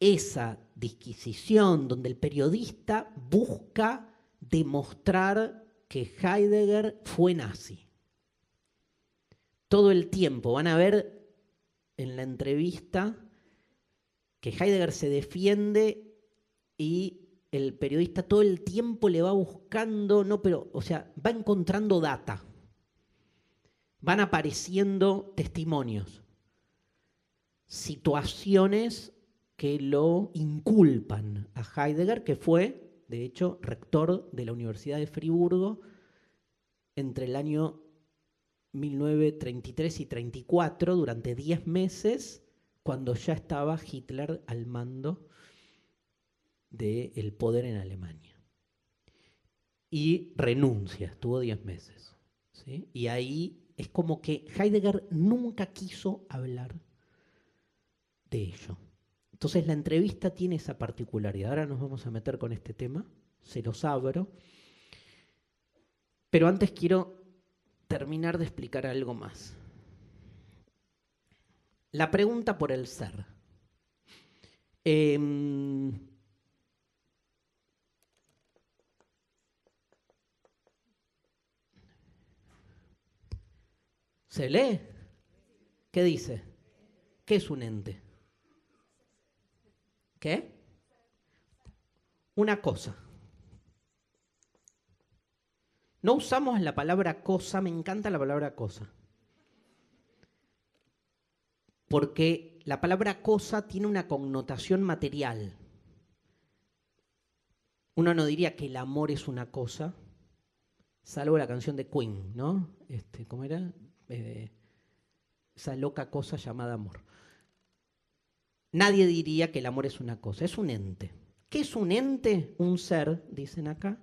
esa disquisición donde el periodista busca demostrar que Heidegger fue nazi. Todo el tiempo van a ver en la entrevista que Heidegger se defiende y el periodista todo el tiempo le va buscando, va encontrando data. Van apareciendo testimonios, situaciones que lo inculpan a Heidegger, que fue, de hecho, rector de la Universidad de Friburgo entre el año 1933 y 34, durante 10 meses, cuando ya estaba Hitler al mando del poder en Alemania. Y renuncia, estuvo 10 meses. ¿Sí? Y ahí es como que Heidegger nunca quiso hablar de ello. Entonces la entrevista tiene esa particularidad. Ahora nos vamos a meter con este tema, se los abro. Pero antes quiero terminar de explicar algo más. La pregunta por el ser. ¿Se lee? ¿Qué dice? ¿Qué es un ente? ¿Qué? Una cosa. No usamos la palabra cosa, me encanta la palabra cosa. Porque la palabra cosa tiene una connotación material. Uno no diría que el amor es una cosa, salvo la canción de Queen, ¿no? ¿Cómo era? Esa loca cosa llamada amor. Nadie diría que el amor es una cosa, es un ente. ¿Qué es un ente? Un ser, dicen acá.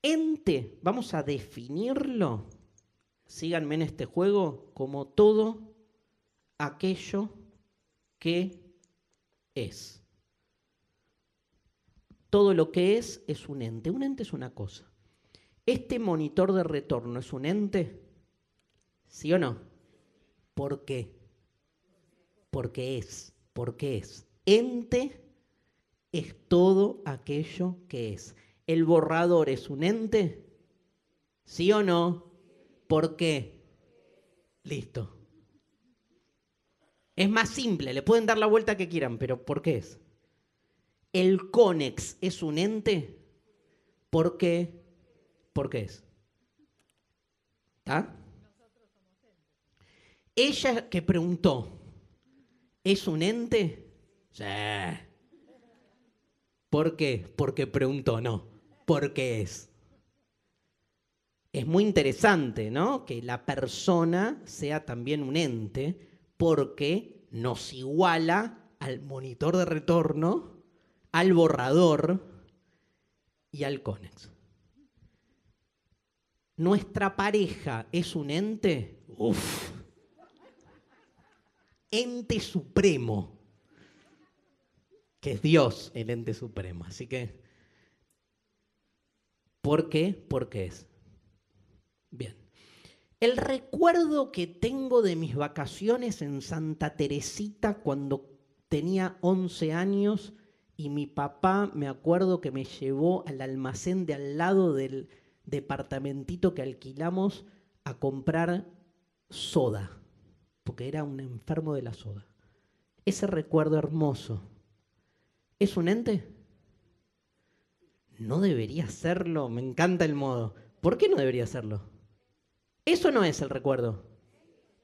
Ente, vamos a definirlo, síganme en este juego, como todo aquello que es. Todo lo que es un ente. Un ente es una cosa. ¿Este monitor de retorno es un ente? ¿Sí o no? ¿Por qué? Porque es. ¿Por qué es? Ente es todo aquello que es. ¿El borrador es un ente? ¿Sí o no? ¿Por qué? Listo. Es más simple, le pueden dar la vuelta que quieran, pero ¿por qué es? ¿El Conex es un ente? ¿Por qué? ¿Por qué es? ¿Está? Ella que preguntó, ¿es un ente? Sí. ¿Por qué? Porque preguntó, no. ¿Por qué es? Es muy interesante, ¿no? Que la persona sea también un ente porque nos iguala al monitor de retorno, al borrador y al Conex. ¿Nuestra pareja es un ente? Uf. Ente supremo, que es Dios, el ente supremo. Así que, ¿por qué? Porque es. Bien. El recuerdo que tengo de mis vacaciones en Santa Teresita cuando tenía 11 años y mi papá, me acuerdo que me llevó al almacén de al lado del departamentito que alquilamos a comprar soda, porque era un enfermo de la soda. Ese recuerdo hermoso, ¿es un ente? No debería serlo, me encanta el modo. ¿Por qué no debería serlo? Eso no es el recuerdo.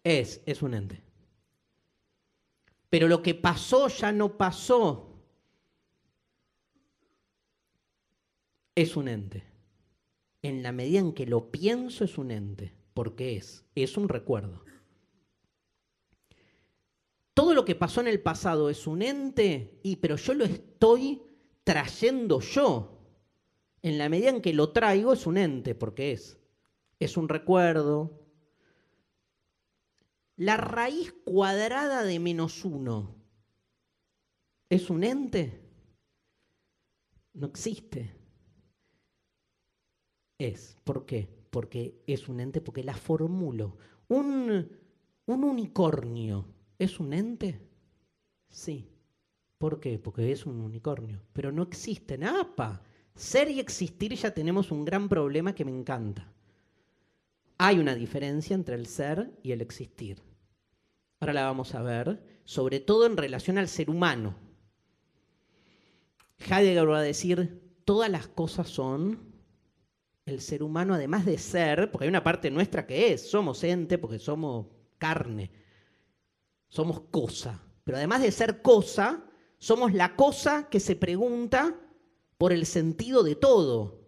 Es un ente. Pero lo que pasó ya no pasó. Es un ente. En la medida en que lo pienso es un ente. Porque es un recuerdo. Todo lo que pasó en el pasado es un ente, pero yo lo estoy trayendo yo. En la medida en que lo traigo es un ente, porque es un recuerdo. La raíz cuadrada de -1 ¿es un ente? No existe. ¿Por qué? Porque es un ente, porque la formulo. Un unicornio, ¿es un ente? Sí. ¿Por qué? Porque es un unicornio. Pero no existe. ¡Apa! Ser y existir ya tenemos un gran problema que me encanta. Hay una diferencia entre el ser y el existir. Ahora la vamos a ver, sobre todo en relación al ser humano. Heidegger va a decir, todas las cosas son el ser humano, además de ser, porque hay una parte nuestra que somos ente, porque somos carne, somos cosa. Pero además de ser cosa, somos la cosa que se pregunta por el sentido de todo.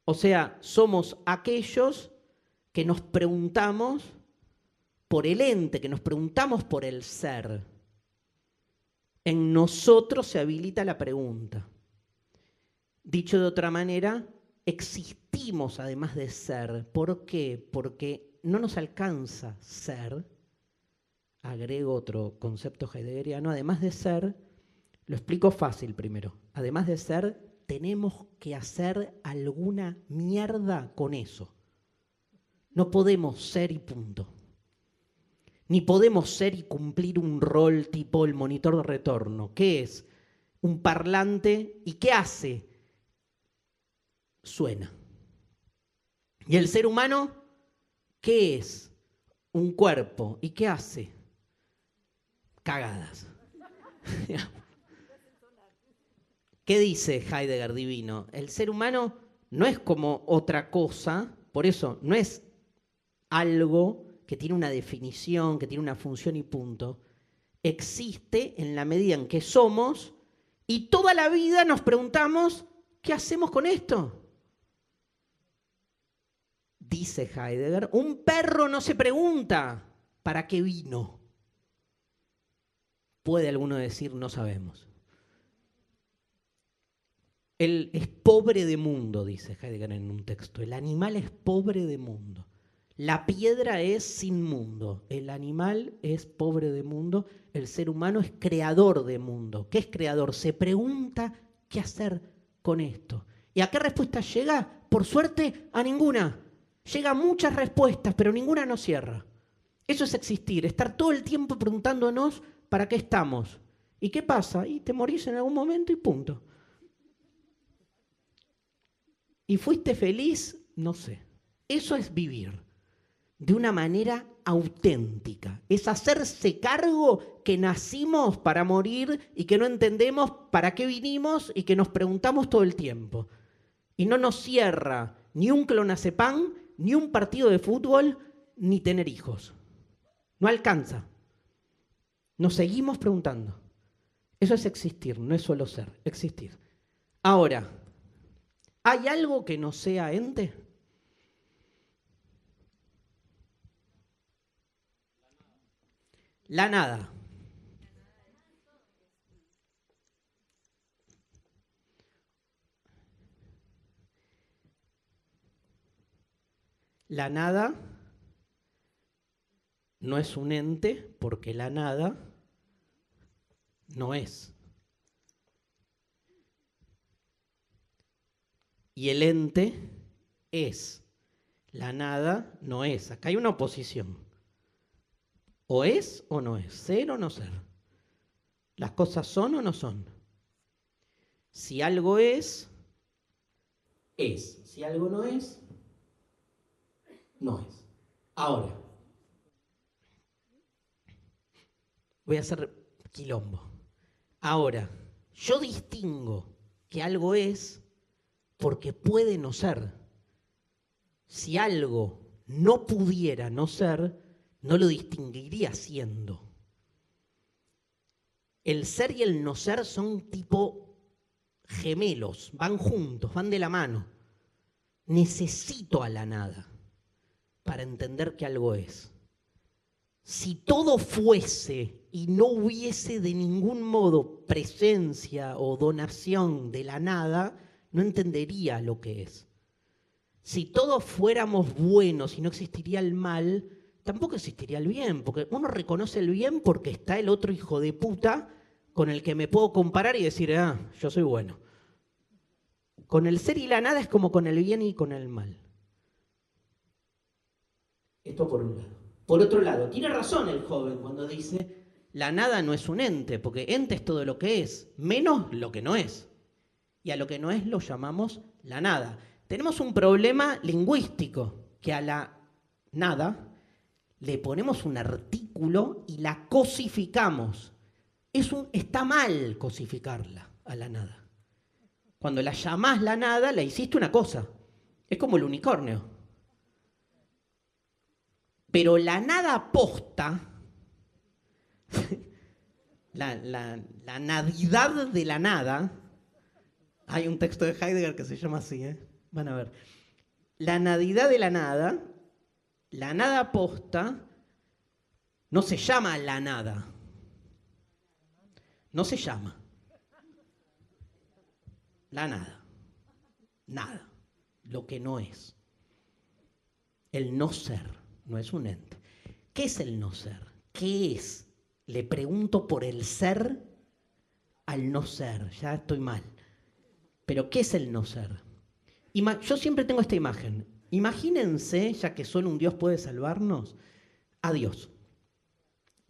O sea, somos aquellos que nos preguntamos por el ente, que nos preguntamos por el ser. En nosotros se habilita la pregunta. Dicho de otra manera, existimos además de ser. ¿Por qué? Porque no nos alcanza ser, agrego otro concepto heideggeriano, además de ser, lo explico fácil primero, además de ser, tenemos que hacer alguna mierda con eso. No podemos ser y punto. Ni podemos ser y cumplir un rol tipo el monitor de retorno. ¿Qué es? Un parlante. ¿Y qué hace? Suena. ¿Y el ser humano qué es? Un cuerpo. ¿Y qué hace? Cagadas. ¿Qué dice Heidegger divino? El ser humano no es como otra cosa, por eso no es algo que tiene una definición, que tiene una función y punto. Existe en la medida en que somos y toda la vida nos preguntamos, ¿qué hacemos con esto? Dice Heidegger, un perro no se pregunta ¿para qué vino? Puede alguno decir, no sabemos. Él es pobre de mundo, dice Heidegger en un texto. El animal es pobre de mundo. La piedra es sin mundo. El animal es pobre de mundo. El ser humano es creador de mundo. ¿Qué es creador? Se pregunta qué hacer con esto. ¿Y a qué respuesta llega? Por suerte, a ninguna. Llega a muchas respuestas, pero ninguna nos cierra. Eso es existir, estar todo el tiempo preguntándonos para qué estamos. ¿Y qué pasa? Y te morís en algún momento y punto. ¿Y fuiste feliz? No sé. Eso es vivir de una manera auténtica. Es hacerse cargo que nacimos para morir y que no entendemos para qué vinimos y que nos preguntamos todo el tiempo. Y no nos cierra ni un clonazepam, ni un partido de fútbol, ni tener hijos. No alcanza. Nos seguimos preguntando. Eso es existir, no es solo ser, existir. Ahora, ¿hay algo que no sea ente? La nada. La nada no es un ente porque la nada no es. Y el ente es. La nada no es. Acá hay una oposición. O es o no es. Ser o no ser. Las cosas son o no son. Si algo es, es. Si algo no es, no es. Ahora, voy a hacer quilombo. Ahora, yo distingo que algo es porque puede no ser. Si algo no pudiera no ser, no lo distinguiría siendo. El ser y el no ser son tipo gemelos, van juntos, van de la mano. Necesito a la nada para entender que algo es. Si todo fuese y no hubiese de ningún modo presencia o donación de la nada, no entendería lo que es. Si todos fuéramos buenos y no existiría el mal, tampoco existiría el bien, porque uno reconoce el bien porque está el otro hijo de puta con el que me puedo comparar y decir, yo soy bueno. Con el ser y la nada es como con el bien y con el mal. Esto por un lado. Por otro lado, tiene razón el joven cuando dice, la nada no es un ente, porque ente es todo lo que es, menos lo que no es. Y a lo que no es lo llamamos la nada. Tenemos un problema lingüístico, que a la nada le ponemos un artículo y la cosificamos. Está mal cosificarla a la nada. Cuando la llamás la nada, la hiciste una cosa. Es como el unicornio. Pero la nada posta, la nadidad de la nada, hay un texto de Heidegger que se llama así, van a ver. La nadidad de la nada posta, no se llama la nada. No se llama. La nada. Nada. Lo que no es. El no ser. No es un ente. ¿Qué es el no ser? ¿qué es? Le pregunto por el ser al no ser. Ya estoy mal. Pero ¿qué es el no ser? Yo siempre tengo esta imagen. Imagínense, ya que solo un Dios puede salvarnos, a Dios.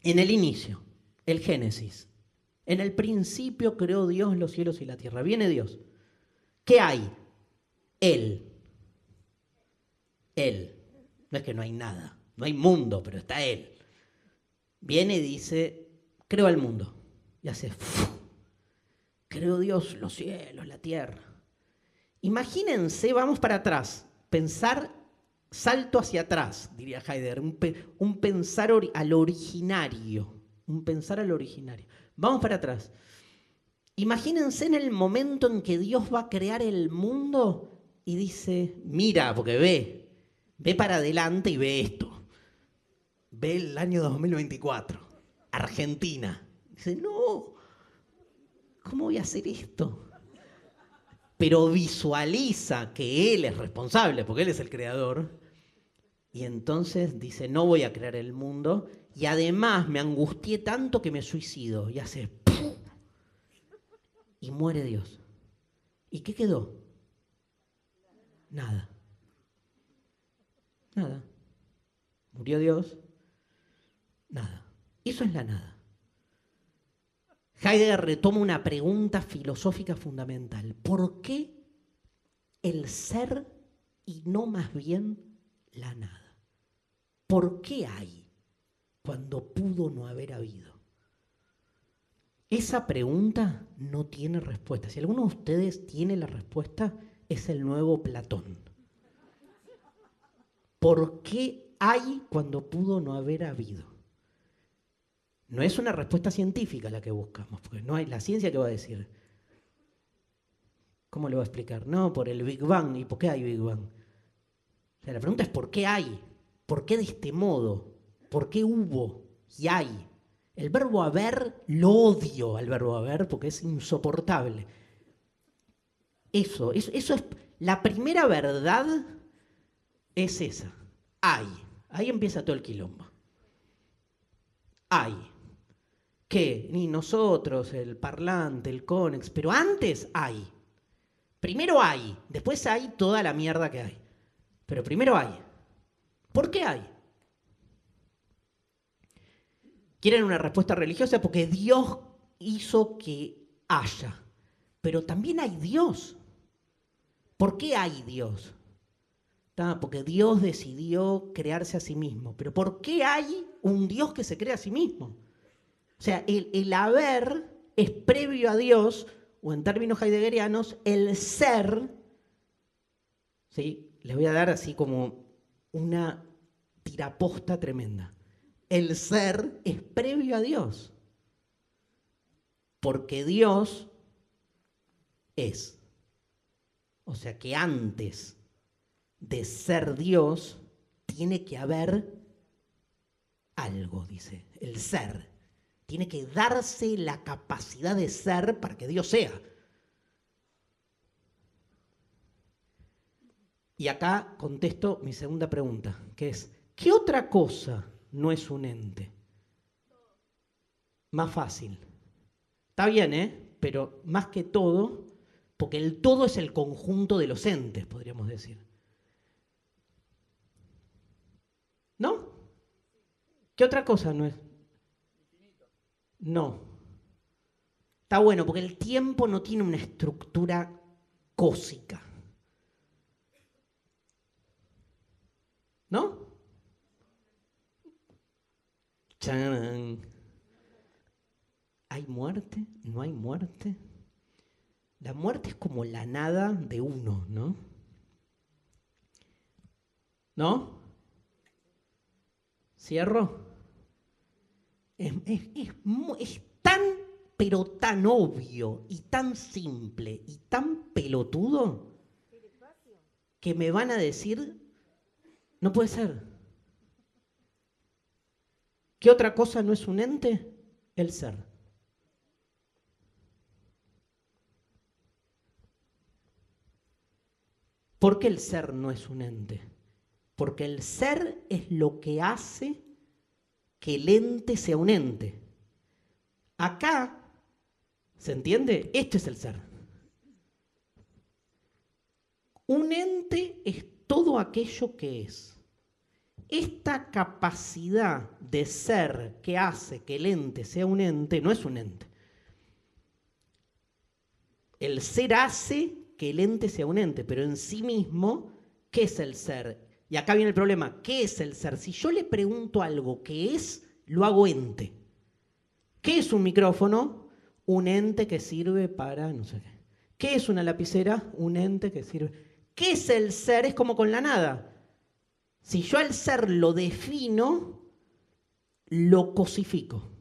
En el inicio, el Génesis. En el principio creó Dios los cielos y la tierra. Viene Dios. ¿Qué hay? Él. Él. No es que no hay nada. No hay mundo, pero está Él. Viene y dice, creo el mundo. Y hace, creó Dios los cielos, la tierra. Imagínense, vamos para atrás, pensar, salto hacia atrás, diría Heidegger, un pensar al originario, un pensar al originario. Vamos para atrás. Imagínense en el momento en que Dios va a crear el mundo y dice, mira, porque ve para adelante y ve esto. Ve el año 2024, Argentina. Dice, no, ¿cómo voy a hacer esto? Pero visualiza que Él es responsable, porque Él es el creador, y entonces dice, no voy a crear el mundo, y además me angustié tanto que me suicido, y hace ¡pum! Y muere Dios. ¿Y qué quedó? Nada. Nada. Murió Dios. Nada. Eso es la nada. Heidegger retoma una pregunta filosófica fundamental. ¿Por qué el ser y no más bien la nada? ¿Por qué hay cuando pudo no haber habido? Esa pregunta no tiene respuesta. Si alguno de ustedes tiene la respuesta, es el nuevo Platón. ¿Por qué hay cuando pudo no haber habido? No es una respuesta científica la que buscamos, porque no hay la ciencia que va a decir. ¿Cómo le va a explicar? No, por el Big Bang. ¿Y por qué hay Big Bang? O sea, la pregunta es ¿por qué hay? ¿Por qué de este modo? ¿Por qué hubo y hay? El verbo haber, lo odio al verbo haber porque es insoportable. Eso es la primera verdad es esa. Hay. Ahí empieza todo el quilombo. Hay. ¿Qué? Ni nosotros, el parlante, el conex, pero antes hay. Primero hay, después hay toda la mierda que hay. Pero primero hay. ¿Por qué hay? ¿Quieren una respuesta religiosa? Porque Dios hizo que haya. Pero también hay Dios. ¿Por qué hay Dios? Porque Dios decidió crearse a sí mismo. Pero ¿por qué hay un Dios que se crea a sí mismo? O sea, el haber es previo a Dios, o en términos heideggerianos, el ser, ¿sí? Les voy a dar así como una tiraposta tremenda. El ser es previo a Dios, porque Dios es. O sea que antes de ser Dios, tiene que haber algo, dice, el ser. Tiene que darse la capacidad de ser para que Dios sea. Y acá contesto mi segunda pregunta, que es, ¿qué otra cosa no es un ente? Más fácil. Está bien, ¿eh? Pero más que todo, porque el todo es el conjunto de los entes, podríamos decir. ¿No? ¿Qué otra cosa no es? No. Está bueno, porque el tiempo no tiene una estructura cósica. ¿No? ¡Chan! ¿Hay muerte? ¿No hay muerte? La muerte es como la nada de uno, ¿no? ¿No? ¿Cierro? Es tan, pero tan obvio y tan simple y tan pelotudo que me van a decir, no puede ser. ¿Qué otra cosa no es un ente? El ser. ¿Por qué el ser no es un ente? Porque el ser es lo que hace que el ente sea un ente. Acá, ¿se entiende? Esto es el ser. Un ente es todo aquello que es. Esta capacidad de ser que hace que el ente sea un ente, no es un ente. El ser hace que el ente sea un ente, pero en sí mismo, ¿qué es el ser? Y acá viene el problema, ¿qué es el ser? Si yo le pregunto algo que es, lo hago ente. ¿Qué es un micrófono? Un ente que sirve para no sé qué. ¿Qué es una lapicera? Un ente que sirve. ¿Qué es el ser? Es como con la nada. Si yo al ser lo defino, lo cosifico.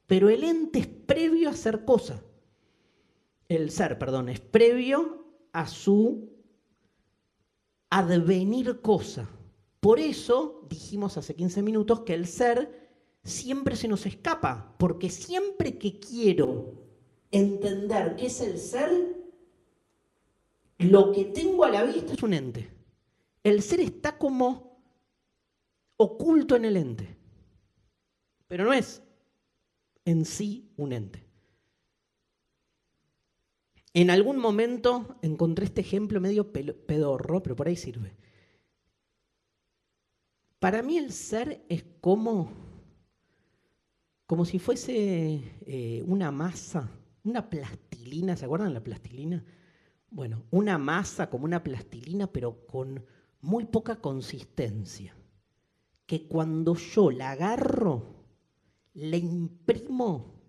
Pero el ente es previo a ser cosa. El ser, perdón, es previo a su advenir cosa. Por eso dijimos hace 15 minutos que el ser siempre se nos escapa, porque siempre que quiero entender qué es el ser, lo que tengo a la vista es un ente. El ser está como oculto en el ente, pero no es en sí un ente. En algún momento encontré este ejemplo medio pedorro, pero por ahí sirve. Para mí el ser es como si fuese una masa, una plastilina, ¿se acuerdan de la plastilina? Bueno, una masa como una plastilina, pero con muy poca consistencia. Que cuando yo la agarro, le imprimo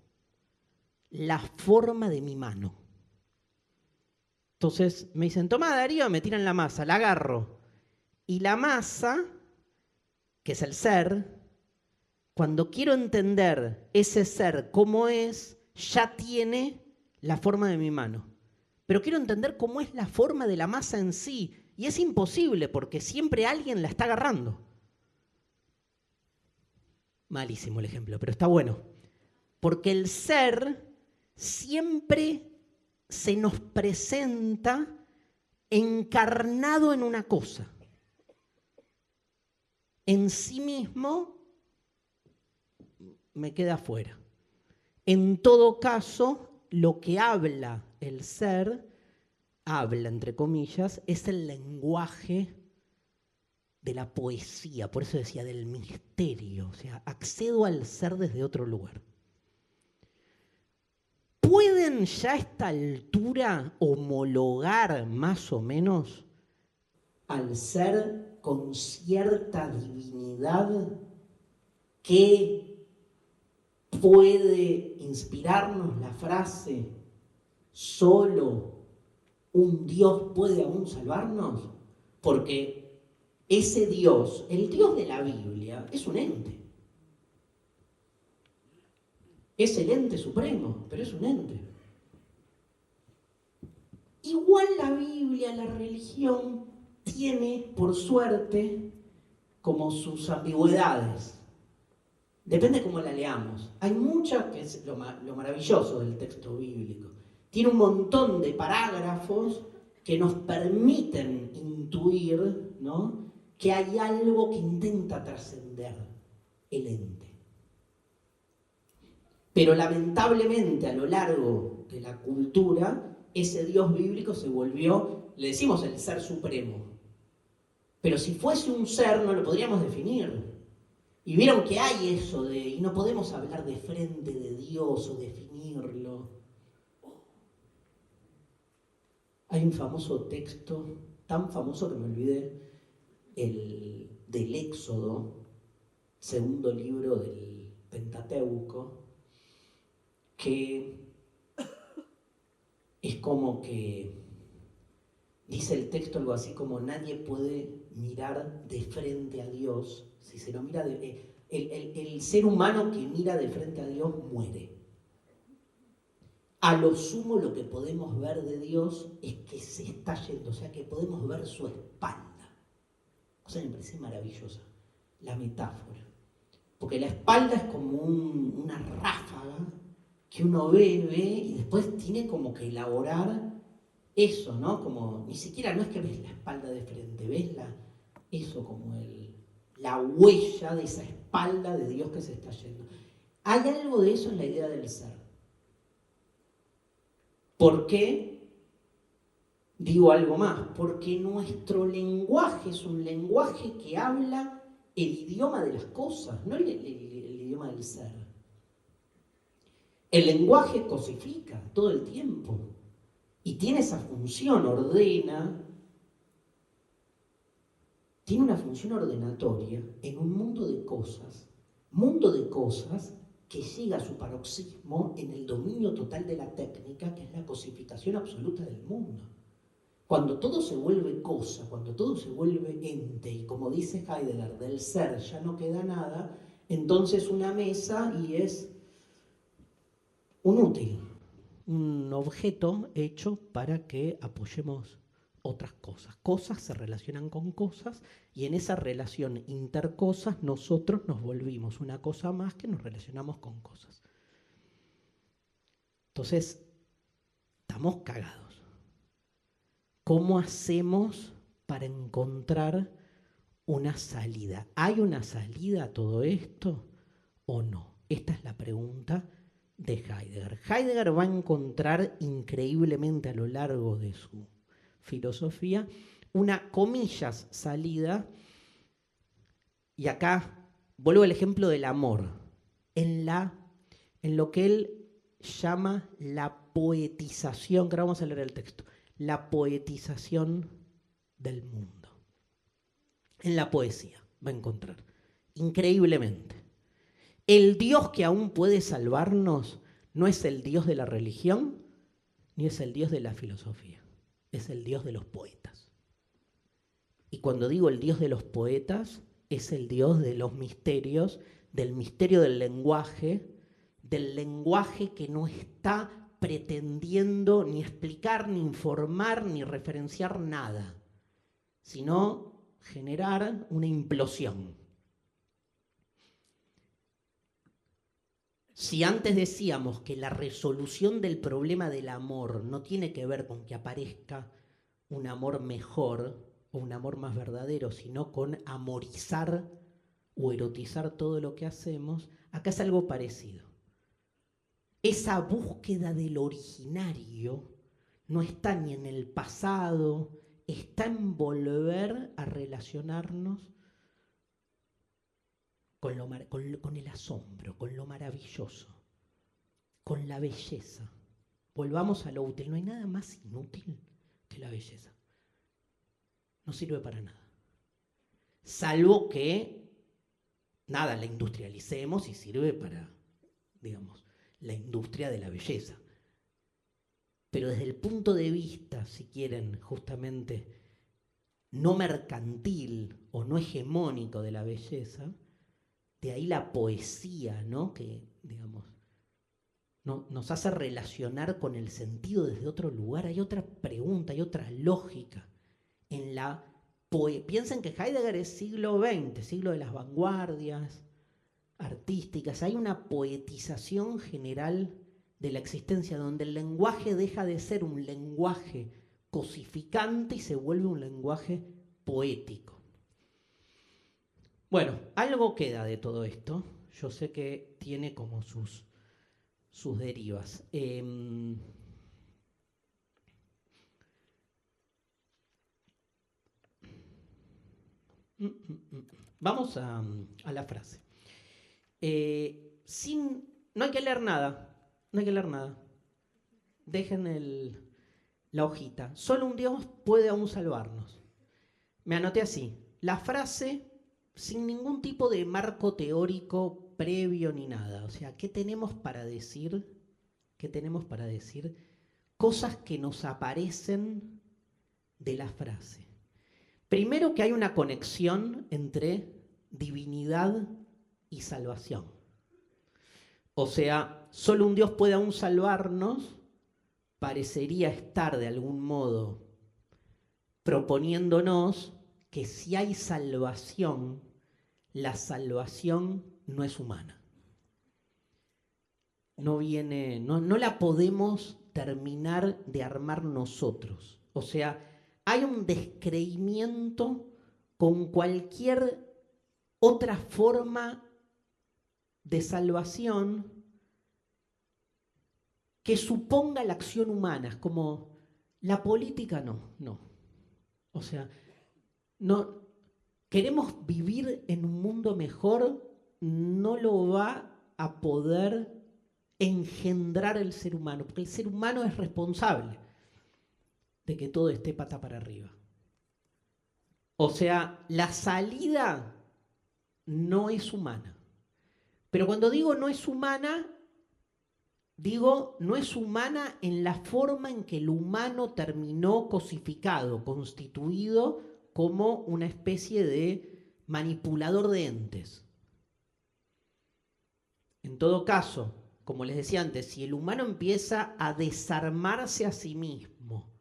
la forma de mi mano. Entonces me dicen, toma Darío, me tiran la masa, la agarro. Y la masa, que es el ser, cuando quiero entender ese ser cómo es, ya tiene la forma de mi mano. Pero quiero entender cómo es la forma de la masa en sí. Y es imposible porque siempre alguien la está agarrando. Malísimo el ejemplo, pero está bueno. Porque el ser siempre se nos presenta encarnado en una cosa. En sí mismo me queda fuera. En todo caso, lo que habla el ser, habla entre comillas, es el lenguaje de la poesía, por eso decía del misterio, o sea, accedo al ser desde otro lugar. ¿Pueden ya a esta altura homologar más o menos al ser con cierta divinidad que puede inspirarnos la frase solo un Dios puede aún salvarnos? Porque ese Dios, el Dios de la Biblia, es un ente. Es el ente supremo, pero es un ente. Igual la Biblia, la religión, tiene, por suerte, como sus ambigüedades. Depende cómo la leamos. Hay mucha, que es lo maravilloso del texto bíblico. Tiene un montón de parágrafos que nos permiten intuir, ¿no?, que hay algo que intenta trascender el ente. Pero lamentablemente a lo largo de la cultura, ese Dios bíblico se volvió, le decimos el ser supremo. Pero si fuese un ser no lo podríamos definir. Y vieron que hay eso de, y no podemos hablar de frente de Dios o definirlo. Hay un famoso texto, tan famoso que me olvidé, el del Éxodo, segundo libro del Pentateuco, que es como que dice el texto algo así como nadie puede mirar de frente a Dios. Si se lo mira el ser humano que mira de frente a Dios muere. A lo sumo lo que podemos ver de Dios es que se está yendo, o sea que podemos ver su espalda. O sea, me parece maravillosa la metáfora. Porque la espalda es como una ráfaga que uno ve y después tiene como que elaborar eso, ¿no? Como ni siquiera no es que ves la espalda de frente, ves eso como la huella de esa espalda de Dios que se está yendo. Hay algo de eso en la idea del ser. ¿Por qué? Digo algo más, porque nuestro lenguaje es un lenguaje que habla el idioma de las cosas, no el idioma del ser. El lenguaje cosifica todo el tiempo y tiene esa función, ordena, tiene una función ordenatoria en un mundo de cosas que llega a su paroxismo en el dominio total de la técnica, que es la cosificación absoluta del mundo. Cuando todo se vuelve cosa, cuando todo se vuelve ente, y como dice Heidegger, del ser ya no queda nada, entonces una mesa y es un útil, un objeto hecho para que apoyemos otras cosas. Cosas se relacionan con cosas y en esa relación intercosas nosotros nos volvimos una cosa más que nos relacionamos con cosas. Entonces, estamos cagados. ¿Cómo hacemos para encontrar una salida? ¿Hay una salida a todo esto o no? Esta es la pregunta de Heidegger. Heidegger va a encontrar increíblemente a lo largo de su filosofía una, comillas, salida, y acá vuelvo al ejemplo del amor, en lo que él llama la poetización, que ahora vamos a leer el texto, la poetización del mundo. En la poesía va a encontrar, increíblemente. El Dios que aún puede salvarnos no es el Dios de la religión, ni es el Dios de la filosofía, es el Dios de los poetas. Y cuando digo el Dios de los poetas, es el Dios de los misterios, del misterio del lenguaje que no está pretendiendo ni explicar, ni informar, ni referenciar nada, sino generar una implosión. Si antes decíamos que la resolución del problema del amor no tiene que ver con que aparezca un amor mejor o un amor más verdadero, sino con amorizar o erotizar todo lo que hacemos, acá es algo parecido. Esa búsqueda del originario no está ni en el pasado, está en volver a relacionarnos con el asombro, con lo maravilloso, con la belleza. Volvamos a lo útil. No hay nada más inútil que la belleza. No sirve para nada. Salvo que, nada, la industrialicemos y sirve para, digamos, la industria de la belleza. Pero desde el punto de vista, si quieren, justamente, no mercantil o no hegemónico de la belleza, de ahí la poesía, ¿no? Que, digamos, nos hace relacionar con el sentido desde otro lugar. Hay otra pregunta, hay otra lógica. Piensen que Heidegger es siglo XX, siglo de las vanguardias artísticas. Hay una poetización general de la existencia donde el lenguaje deja de ser un lenguaje cosificante y se vuelve un lenguaje poético. Bueno, algo queda de todo esto. Yo sé que tiene como sus derivas. Vamos a la frase. No hay que leer nada. No hay que leer nada. Dejen la hojita. Solo un Dios puede aún salvarnos. Me anoté así. La frase sin ningún tipo de marco teórico previo ni nada. O sea, ¿qué tenemos para decir? ¿Qué tenemos para decir? Cosas que nos aparecen de la frase. Primero, que hay una conexión entre divinidad y salvación. O sea, solo un Dios puede aún salvarnos, parecería estar de algún modo proponiéndonos que si hay salvación, la salvación no es humana. No la podemos terminar de armar nosotros. O sea, hay un descreimiento con cualquier otra forma de salvación que suponga la acción humana. Es como la política no. O sea, no queremos vivir en un mundo mejor, no lo va a poder engendrar el ser humano, porque el ser humano es responsable de que todo esté pata para arriba. O sea, la salida no es humana. Pero cuando digo no es humana, digo no es humana en la forma en que el humano terminó cosificado, constituido como una especie de manipulador de entes. En todo caso, como les decía antes, si el humano empieza a desarmarse a sí mismo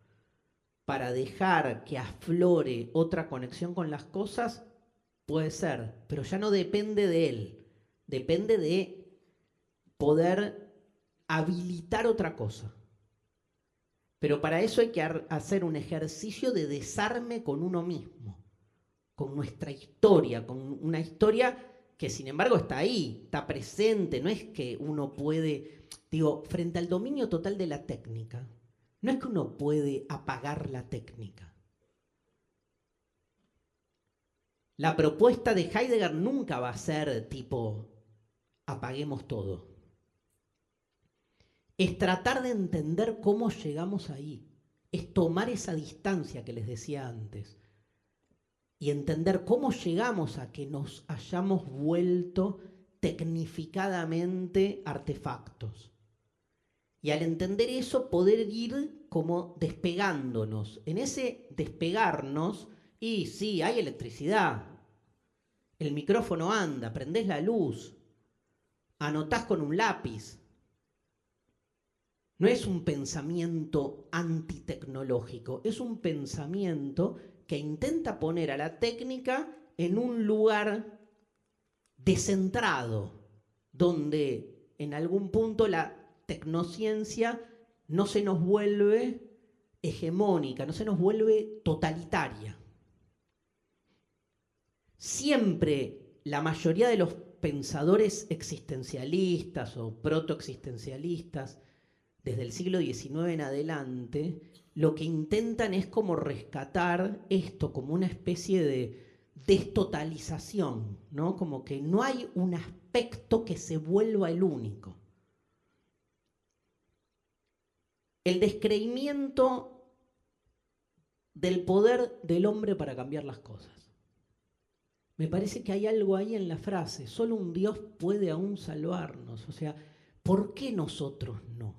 para dejar que aflore otra conexión con las cosas, puede ser, pero ya no depende de él, depende de poder habilitar otra cosa. Pero para eso hay que hacer un ejercicio de desarme con uno mismo, con nuestra historia, con una historia que sin embargo está ahí, está presente, no es que uno puede, digo, frente al dominio total de la técnica, no es que uno puede apagar la técnica. La propuesta de Heidegger nunca va a ser tipo, apaguemos todo. Es tratar de entender cómo llegamos ahí, es tomar esa distancia que les decía antes y entender cómo llegamos a que nos hayamos vuelto tecnificadamente artefactos. Y al entender eso, poder ir como despegándonos. En ese despegarnos, y sí, hay electricidad, el micrófono anda, prendés la luz, anotás con un lápiz. No es un pensamiento antitecnológico, es un pensamiento que intenta poner a la técnica en un lugar descentrado, donde en algún punto la tecnociencia no se nos vuelve hegemónica, no se nos vuelve totalitaria. Siempre la mayoría de los pensadores existencialistas o protoexistencialistas desde el siglo XIX en adelante, lo que intentan es como rescatar esto como una especie de destotalización, ¿no? Como que no hay un aspecto que se vuelva el único. El descreimiento del poder del hombre para cambiar las cosas. Me parece que hay algo ahí en la frase, solo un Dios puede aún salvarnos. O sea, ¿por qué nosotros no?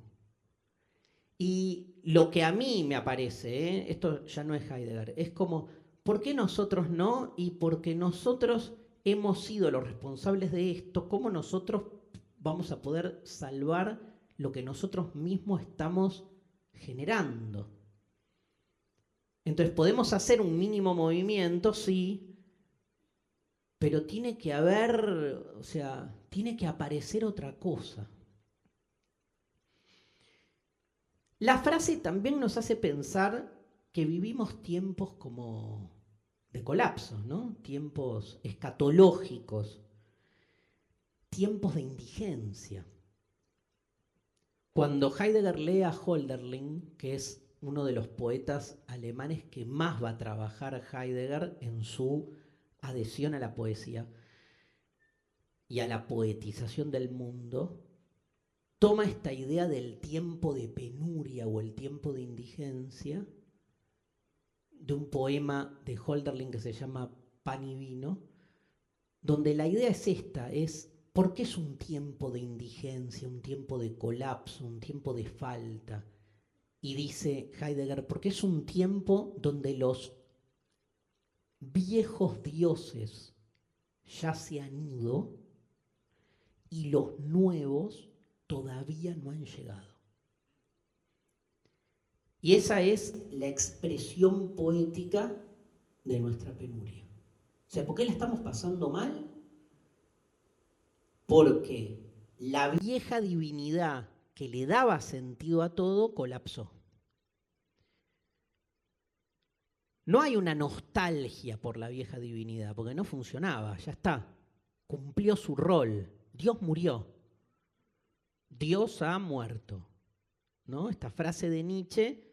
Y lo que a mí me aparece, esto ya no es Heidegger, es como, ¿por qué nosotros no? Y porque nosotros hemos sido los responsables de esto, ¿cómo nosotros vamos a poder salvar lo que nosotros mismos estamos generando? Entonces podemos hacer un mínimo movimiento, sí, pero tiene que haber, o sea, tiene que aparecer otra cosa. La frase también nos hace pensar que vivimos tiempos como de colapso, ¿no? Tiempos escatológicos, tiempos de indigencia. Cuando Heidegger lee a Hölderlin, que es uno de los poetas alemanes que más va a trabajar Heidegger en su adhesión a la poesía y a la poetización del mundo, toma esta idea del tiempo de penuria o el tiempo de indigencia de un poema de Hölderlin que se llama Pan y Vino, donde la idea es esta, es ¿por qué es un tiempo de indigencia, un tiempo de colapso, un tiempo de falta? Y dice Heidegger, porque es un tiempo donde los viejos dioses ya se han ido y los nuevos todavía no han llegado. Y esa es la expresión poética de nuestra penuria. O sea, ¿por qué la estamos pasando mal? Porque la vieja divinidad que le daba sentido a todo colapsó. No hay una nostalgia por la vieja divinidad, porque no funcionaba, ya está. cumplió su rol. Dios murió. Dios ha muerto, ¿no? Esta frase de Nietzsche,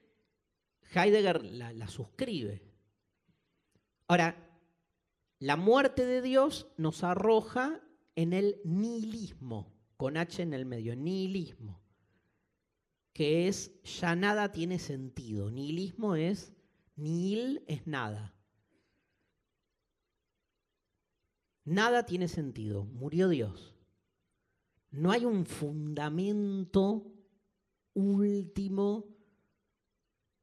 Heidegger la suscribe. Ahora, la muerte de Dios nos arroja en el nihilismo, con H en el medio, nihilismo, que es ya nada tiene sentido. Nihilismo es, nihil es nada. Nada tiene sentido, murió Dios. No hay un fundamento último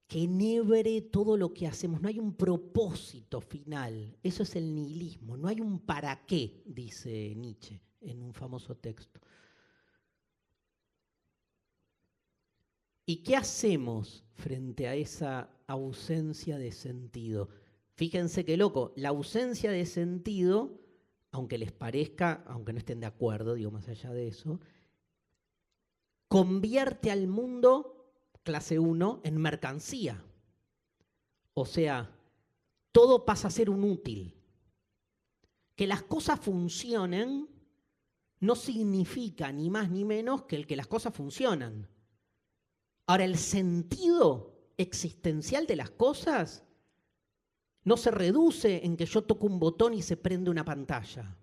que enhebre todo lo que hacemos, no hay un propósito final, eso es el nihilismo, no hay un para qué, dice Nietzsche en un famoso texto. ¿Y qué hacemos frente a esa ausencia de sentido? Fíjense qué loco, la ausencia de sentido, aunque les parezca, aunque no estén de acuerdo, digo más allá de eso, convierte al mundo clase 1 en mercancía. O sea, todo pasa a ser un útil. Que las cosas funcionen no significa ni más ni menos que el que las cosas funcionan. Ahora, el sentido existencial de las cosas no se reduce en que yo toco un botón y se prende una pantalla.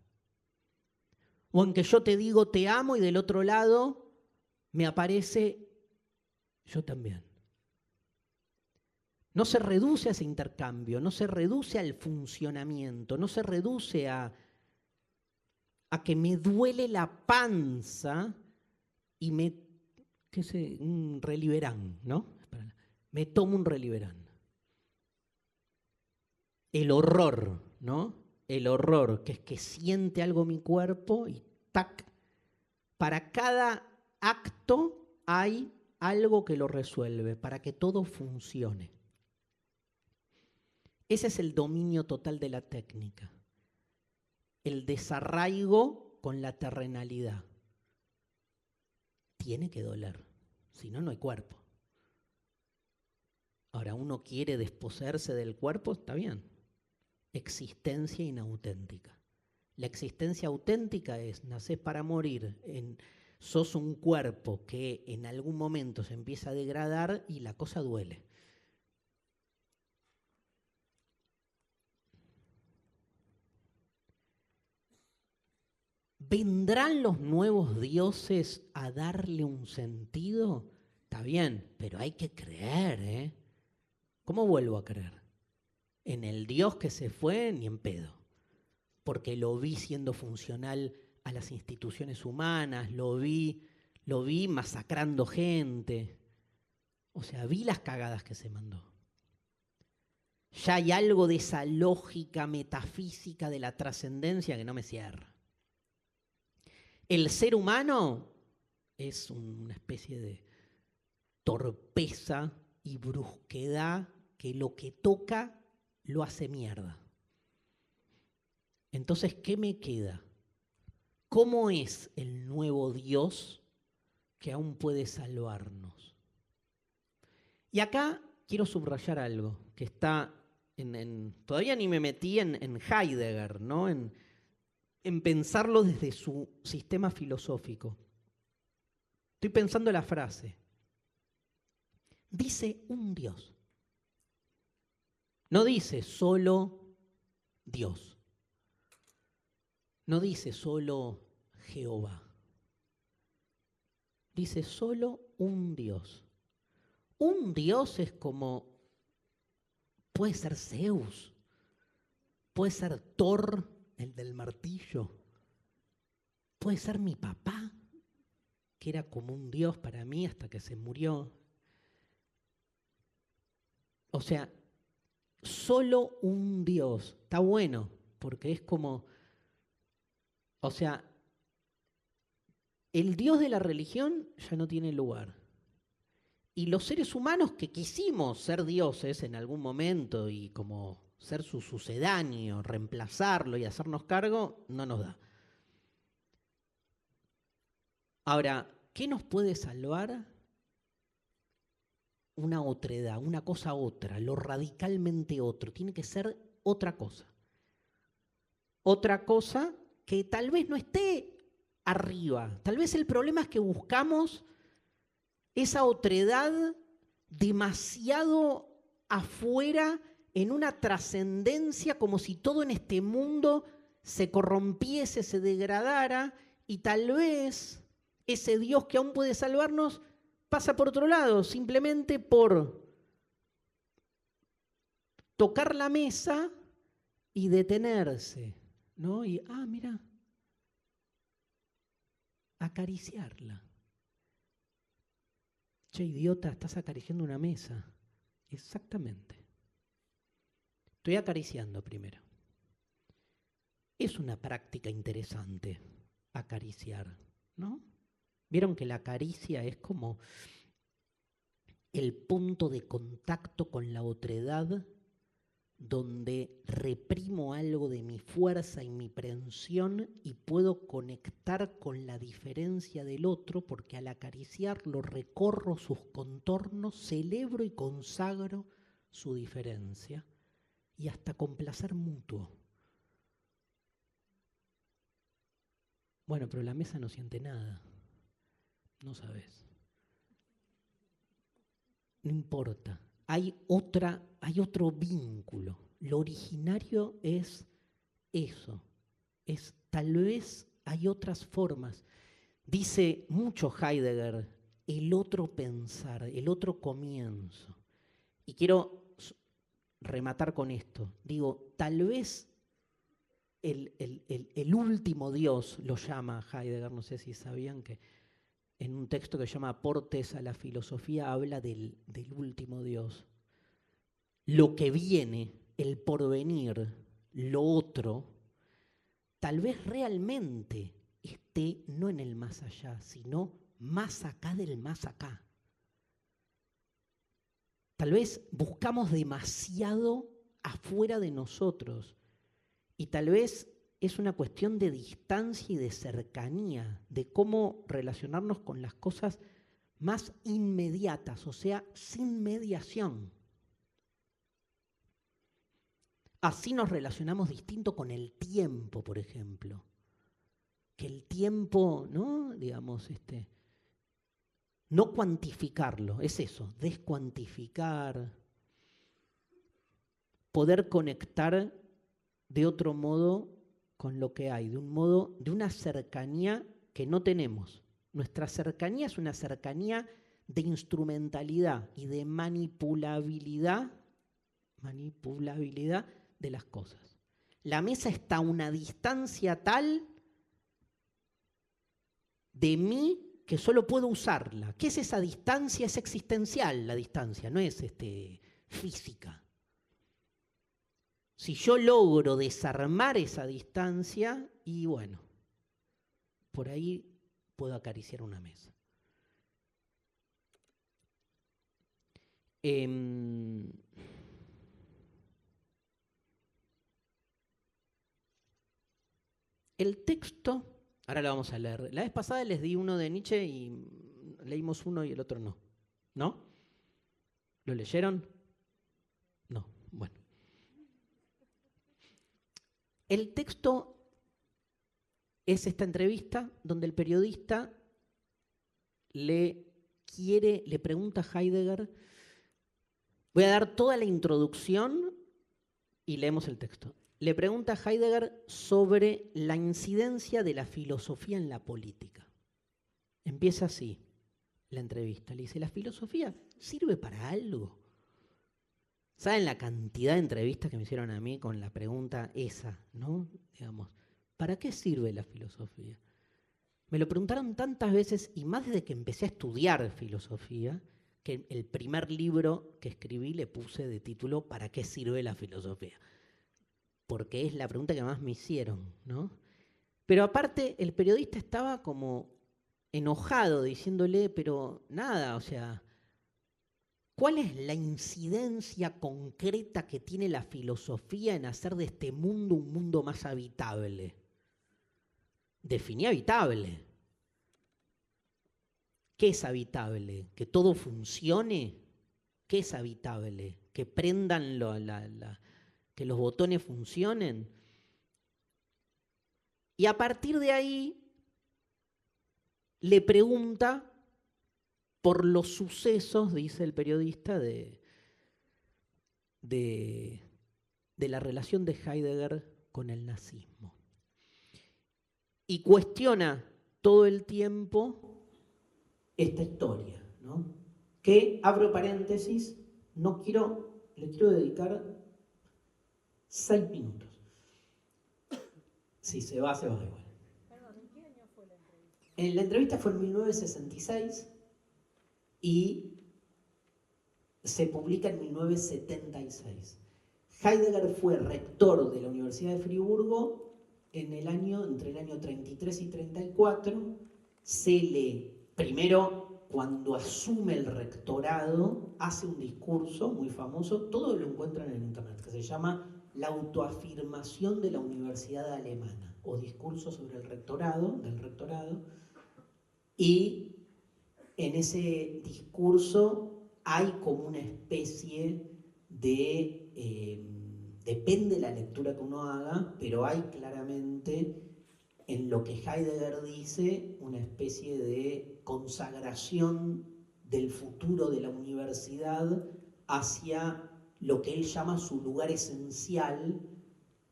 O en que yo te digo te amo y del otro lado me aparece yo también. No se reduce a ese intercambio, no se reduce al funcionamiento, no se reduce a que me duele la panza y un Reliberán, ¿no? Me tomo un Reliberán. El horror, ¿no? El horror, que es que siente algo mi cuerpo y tac. Para cada acto hay algo que lo resuelve, para que todo funcione. Ese es el dominio total de la técnica. El desarraigo con la terrenalidad. Tiene que doler, si no, no hay cuerpo. Ahora, uno quiere desposeerse del cuerpo, está bien. Existencia inauténtica. La existencia auténtica es, nacés para morir, sos un cuerpo que en algún momento se empieza a degradar y la cosa duele. ¿Vendrán los nuevos dioses a darle un sentido? Está bien, pero hay que creer, ¿eh? ¿Cómo vuelvo a creer? En el Dios que se fue, ni en pedo. Porque lo vi siendo funcional a las instituciones humanas, lo vi masacrando gente. O sea, vi las cagadas que se mandó. Ya hay algo de esa lógica metafísica de la trascendencia que no me cierra. El ser humano es una especie de torpeza y brusquedad que lo que toca lo hace mierda. Entonces, ¿qué me queda? ¿Cómo es el nuevo Dios que aún puede salvarnos? Y acá quiero subrayar algo que está todavía ni me metí en Heidegger, ¿no? En pensarlo desde su sistema filosófico. Estoy pensando la frase. Dice un Dios. No dice solo Dios. No dice solo Jehová. Dice solo un Dios. Un Dios es como, puede ser Zeus, puede ser Thor, el del martillo, puede ser mi papá, que era como un Dios para mí hasta que se murió. O sea, solo un Dios. Está bueno, porque es como, o sea, el Dios de la religión ya no tiene lugar. Y los seres humanos que quisimos ser dioses en algún momento y como ser su sucedáneo, reemplazarlo y hacernos cargo, no nos da. Ahora, ¿qué nos puede salvar? Una otredad, una cosa otra, lo radicalmente otro. Tiene que ser otra cosa. Otra cosa que tal vez no esté arriba. Tal vez el problema es que buscamos esa otredad demasiado afuera, en una trascendencia, como si todo en este mundo se corrompiese, se degradara, y tal vez ese Dios que aún puede salvarnos pasa por otro lado, simplemente por tocar la mesa y detenerse, ¿no? Y, mira, acariciarla. Che, idiota, estás acariciando una mesa. Exactamente. Estoy acariciando primero. Es una práctica interesante acariciar, ¿no? Vieron que la caricia es como el punto de contacto con la otredad, donde reprimo algo de mi fuerza y mi prehensión y puedo conectar con la diferencia del otro, porque al acariciarlo recorro sus contornos, celebro y consagro su diferencia, y hasta con placer mutuo. Bueno, pero la mesa no siente nada. No sabes. No importa. Hay otro vínculo. Lo originario es eso. Tal vez hay otras formas. Dice mucho Heidegger, el otro pensar, el otro comienzo. Y quiero rematar con esto. Digo, tal vez el último Dios lo llama Heidegger, no sé si sabían que en un texto que se llama Aportes a la filosofía habla del último Dios. Lo que viene, el porvenir, lo otro, tal vez realmente esté no en el más allá, sino más acá del más acá. Tal vez buscamos demasiado afuera de nosotros y tal vez es una cuestión de distancia y de cercanía, de cómo relacionarnos con las cosas más inmediatas, o sea, sin mediación. Así nos relacionamos distinto con el tiempo, por ejemplo. Que el tiempo, ¿no? Digamos, no cuantificarlo, es eso, descuantificar, poder conectar de otro modo con lo que hay, de una cercanía que no tenemos. Nuestra cercanía es una cercanía de instrumentalidad y de manipulabilidad de las cosas. La mesa está a una distancia tal de mí que solo puedo usarla. ¿Qué es esa distancia? Es existencial la distancia, no es física. Si yo logro desarmar esa distancia, y bueno, por ahí puedo acariciar una mesa. El texto, ahora lo vamos a leer. La vez pasada les di uno de Nietzsche y leímos uno y el otro no. ¿No? ¿Lo leyeron? No, bueno. El texto es esta entrevista donde el periodista le pregunta a Heidegger. Voy a dar toda la introducción y leemos el texto. Le pregunta a Heidegger sobre la incidencia de la filosofía en la política. Empieza así la entrevista. Le dice, ¿la filosofía sirve para algo? ¿Saben la cantidad de entrevistas que me hicieron a mí con la pregunta esa, ¿no? Digamos, ¿para qué sirve la filosofía? Me lo preguntaron tantas veces y más desde que empecé a estudiar filosofía, que el primer libro que escribí le puse de título ¿Para qué sirve la filosofía? Porque es la pregunta que más me hicieron, ¿no? Pero aparte el periodista estaba como enojado diciéndole, pero nada, o sea, ¿cuál es la incidencia concreta que tiene la filosofía en hacer de este mundo un mundo más habitable? Definí habitable. ¿Qué es habitable? ¿Que todo funcione? ¿Qué es habitable? ¿Que prendan que los botones funcionen? Y a partir de ahí le pregunta por los sucesos, dice el periodista, de la relación de Heidegger con el nazismo. Y cuestiona todo el tiempo esta historia, ¿no? Que, abro paréntesis, le quiero dedicar 6 minutos. Si se va igual. Perdón, ¿en qué año fue la entrevista? La entrevista fue en 1966 y se publica en 1976. Heidegger fue rector de la Universidad de Friburgo entre el año 33 y 34. Primero, cuando asume el rectorado, hace un discurso muy famoso, todo lo encuentran en internet, que se llama La autoafirmación de la Universidad Alemana, o discurso sobre el rectorado, y en ese discurso hay como una especie de, depende de la lectura que uno haga, pero hay claramente en lo que Heidegger dice una especie de consagración del futuro de la universidad hacia lo que él llama su lugar esencial,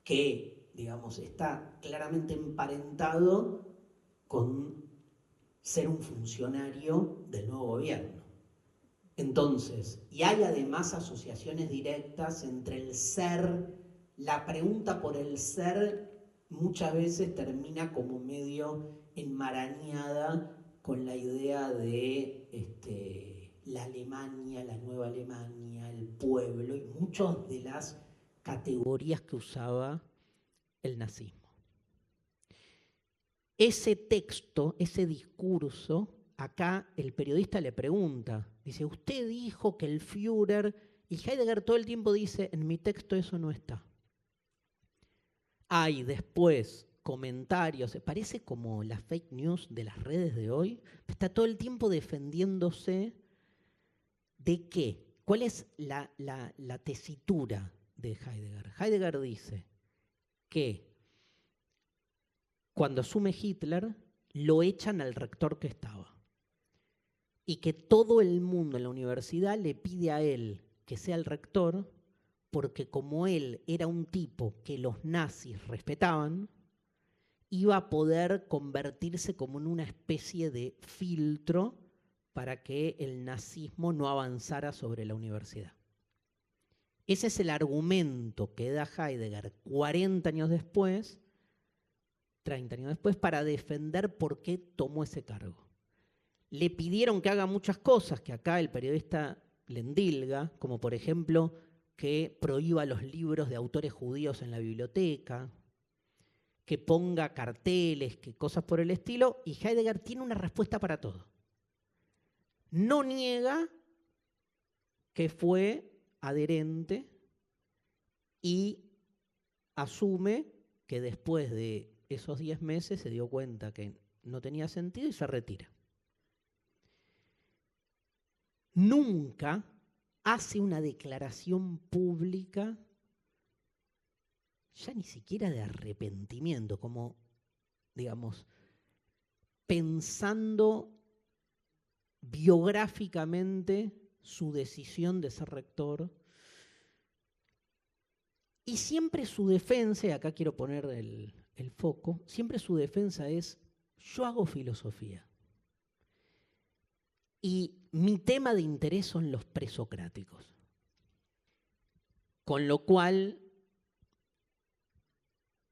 que, digamos, está claramente emparentado con ser un funcionario del nuevo gobierno. Entonces, y hay además asociaciones directas entre el ser, la pregunta por el ser muchas veces termina como medio enmarañada con la idea de la Alemania, la nueva Alemania, el pueblo y muchas de las categorías que usaba el nazismo. Ese texto, ese discurso, acá el periodista le pregunta, dice, usted dijo que el Führer, y Heidegger todo el tiempo dice, en mi texto eso no está. Hay después comentarios, parece como las fake news de las redes de hoy, está todo el tiempo defendiéndose de qué, cuál es la tesitura de Heidegger. Heidegger dice que cuando asume Hitler, lo echan al rector que estaba. Y que todo el mundo en la universidad le pide a él que sea el rector, porque como él era un tipo que los nazis respetaban, iba a poder convertirse como en una especie de filtro para que el nazismo no avanzara sobre la universidad. Ese es el argumento que da Heidegger 40 años después, 30 años después, para defender por qué tomó ese cargo. Le pidieron que haga muchas cosas que acá el periodista le endilga, como por ejemplo que prohíba los libros de autores judíos en la biblioteca, que ponga carteles, que cosas por el estilo, y Heidegger tiene una respuesta para todo. No niega que fue adherente y asume que después de esos 10 meses se dio cuenta que no tenía sentido y se retira. Nunca hace una declaración pública, ya ni siquiera de arrepentimiento, como, digamos, pensando biográficamente su decisión de ser rector. Y siempre su defensa, y acá quiero poner el foco, siempre su defensa es, yo hago filosofía. Y mi tema de interés son los presocráticos. Con lo cual,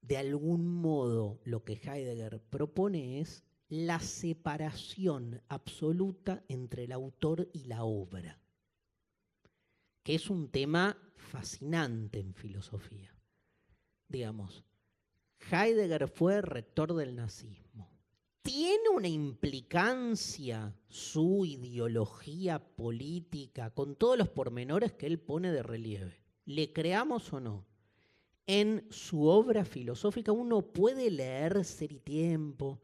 de algún modo, lo que Heidegger propone es la separación absoluta entre el autor y la obra, que es un tema fascinante en filosofía. Digamos, Heidegger fue rector del nazismo. ¿Tiene una implicancia su ideología política con todos los pormenores que él pone de relieve? ¿Le creamos o no? En su obra filosófica uno puede leer Ser y Tiempo,